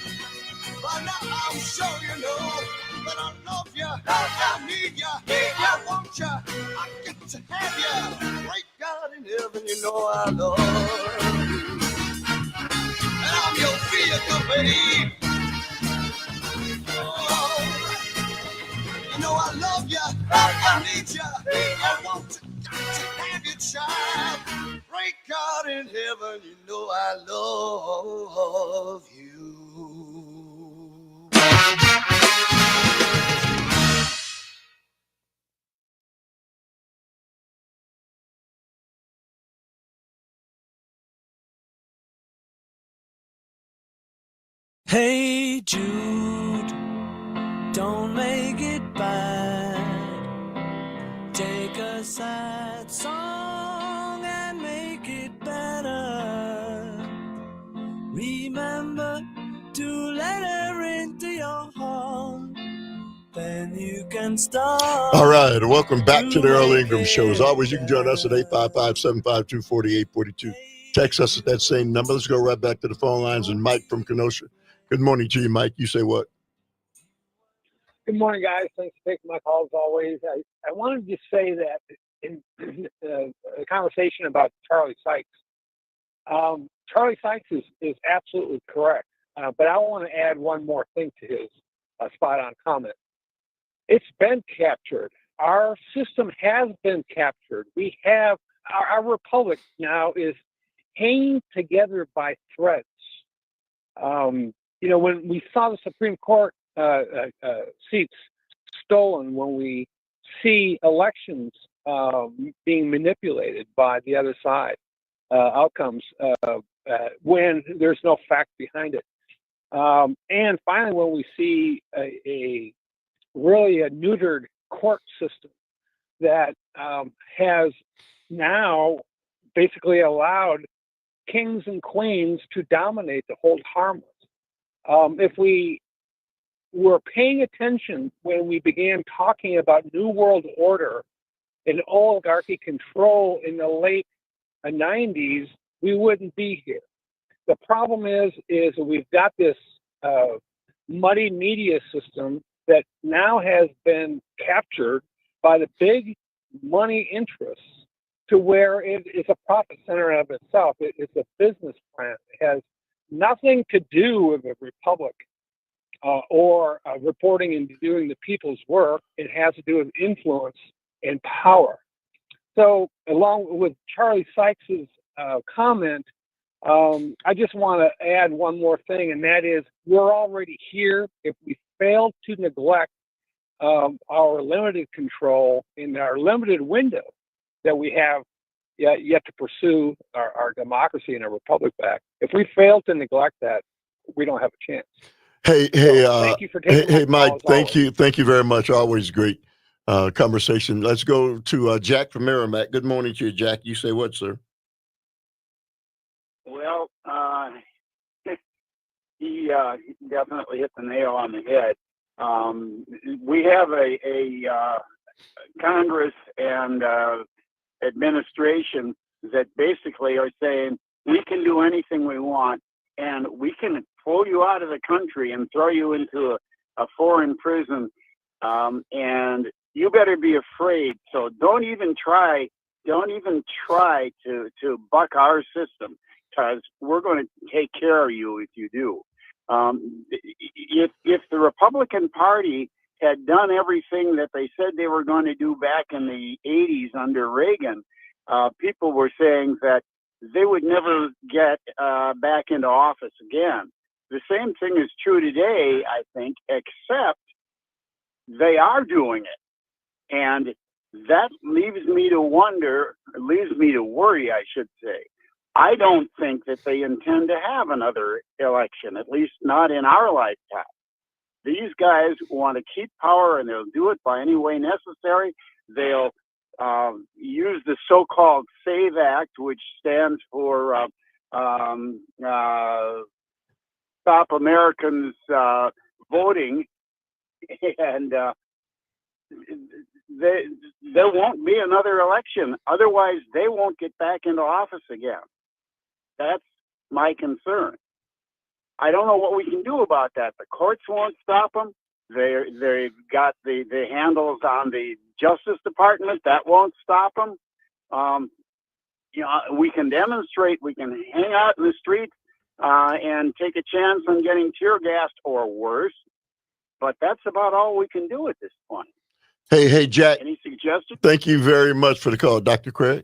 By now I'm sure you know that I love you, I need you, I want you, I get to have you. Great God in heaven, you know I love you. And I'm your vehicle, babe. Oh, you know I love you, I need you, I want to have your child. Great God in heaven, you know I love you. Hey Jude, don't make it bad. Take a sad song and make it better. Remember to let her into your heart. Then you can start. All right, welcome back to the Earl Ingram Show. As always, you can join us at 855-752-4842. Text us at that same number. Let's go right back to the phone lines. And Mike from Kenosha. Good morning to you, Mike. You say what? Good morning, guys. Thanks for taking my call as always. I wanted to say that in the conversation about Charlie Sykes, Charlie Sykes is absolutely correct. But I want to add one more thing to his spot-on comment. It's been captured. Our system has been captured. We have our republic now is hanging together by threads. When we saw the Supreme Court seats stolen, when we see elections being manipulated by the other side, outcomes when there's no fact behind it, and finally when we see a neutered court system that has now basically allowed kings and queens to dominate, to hold harmless. If we were paying attention when we began talking about New World Order and oligarchy control in the late 90s, we wouldn't be here. The problem is we've got this muddy media system that now has been captured by the big money interests to where it is a profit center of itself. It's a business plan. It has nothing to do with a republic or reporting and doing the people's work. It has to do with influence and power. So along with Charlie Sykes's comment, I just want to add one more thing, and that is we're already here. If we fail to neglect our limited control in our limited window that we have yet to pursue our democracy and our republic back, if we fail to neglect that, we don't have a chance. Thank you for taking my Mike. call, Thank you very much. Always great conversation. Let's go to Jack from Merrimack. Good morning to you, Jack. You say what, sir? Well, he definitely hit the nail on the head. We have a Congress and administration that basically are saying we can do anything we want, and we can pull you out of the country and throw you into a foreign prison, and you better be afraid. So don't even try to buck our system, because we're going to take care of you if you do. If the Republican Party had done everything that they said they were going to do back in the 80s under Reagan, people were saying that they would never get back into office again. The same thing is true today, I think, except they are doing it. And that leaves me to worry, I should say. I don't think that they intend to have another election, at least not in our lifetime. These guys want to keep power, and they'll do it by any way necessary. They'll use the so-called SAVE Act, which stands for Stop Americans Voting, and there won't be another election. Otherwise, they won't get back into office again. That's my concern. I don't know what we can do about that. The courts won't stop them. They've got the handles on the Justice Department. That won't stop them. We can demonstrate. We can hang out in the streets and take a chance on getting tear gassed or worse. But that's about all we can do at this point. Hey, Jack. Any suggestions? Thank you very much for the call, Dr. Craig.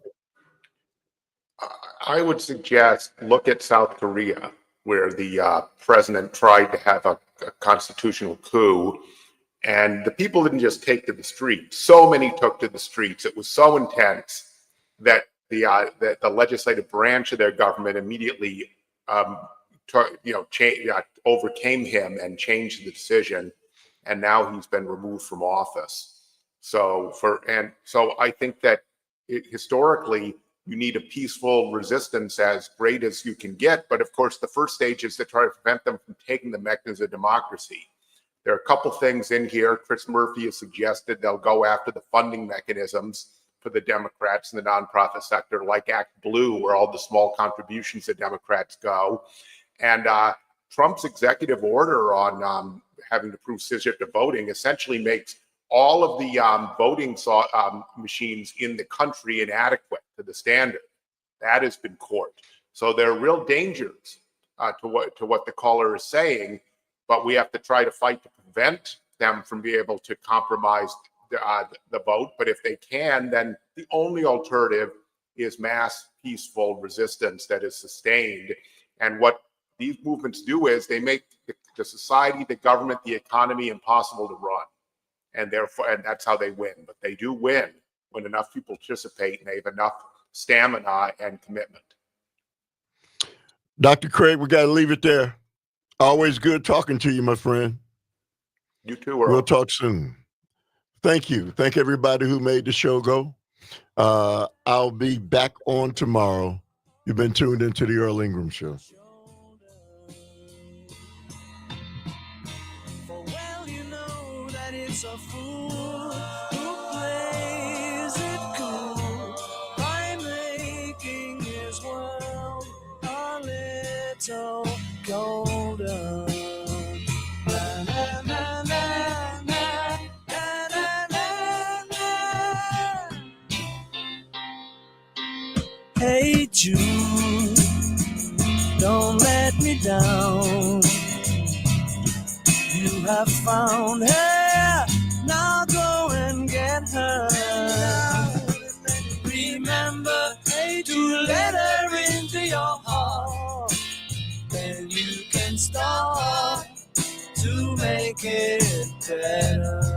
I would suggest look at South Korea, where the president tried to have a constitutional coup, and the people didn't just take to the streets. So many took to the streets. It was so intense that the legislative branch of their government immediately overcame him and changed the decision, and now he's been removed from office. So I think that historically you need a peaceful resistance as great as you can get, but of course the first stage is to try to prevent them from taking the mechanism of democracy. There are a couple things in here. Chris Murphy has suggested they'll go after the funding mechanisms for the Democrats in the nonprofit sector, like Act Blue, where all the small contributions that Democrats go. And Trump's executive order on having to prove citizenship to voting essentially makes all of the voting machines in the country inadequate to the standard. That has been court. So there are real dangers to what the caller is saying, but we have to try to fight to prevent them from being able to compromise the vote. But if they can, then the only alternative is mass peaceful resistance that is sustained. And what these movements do is they make the society, the government, the economy impossible to run. And that's how they win. But they do win when enough people participate and they have enough stamina and commitment. Dr. Craig, we got to leave it there. Always good talking to you, my friend. You too, Earl. We'll talk soon. Thank you. Thank everybody who made the show go. I'll be back on tomorrow. You've been tuned into the Earl Ingram Show. It's a fool who plays it cool by making his world a little golden. Na, na, na, na, na, na, na, na. Hey Jude, don't let me down. You have found her, now go and get her. Remember to let her into your heart, then you can start to make it better.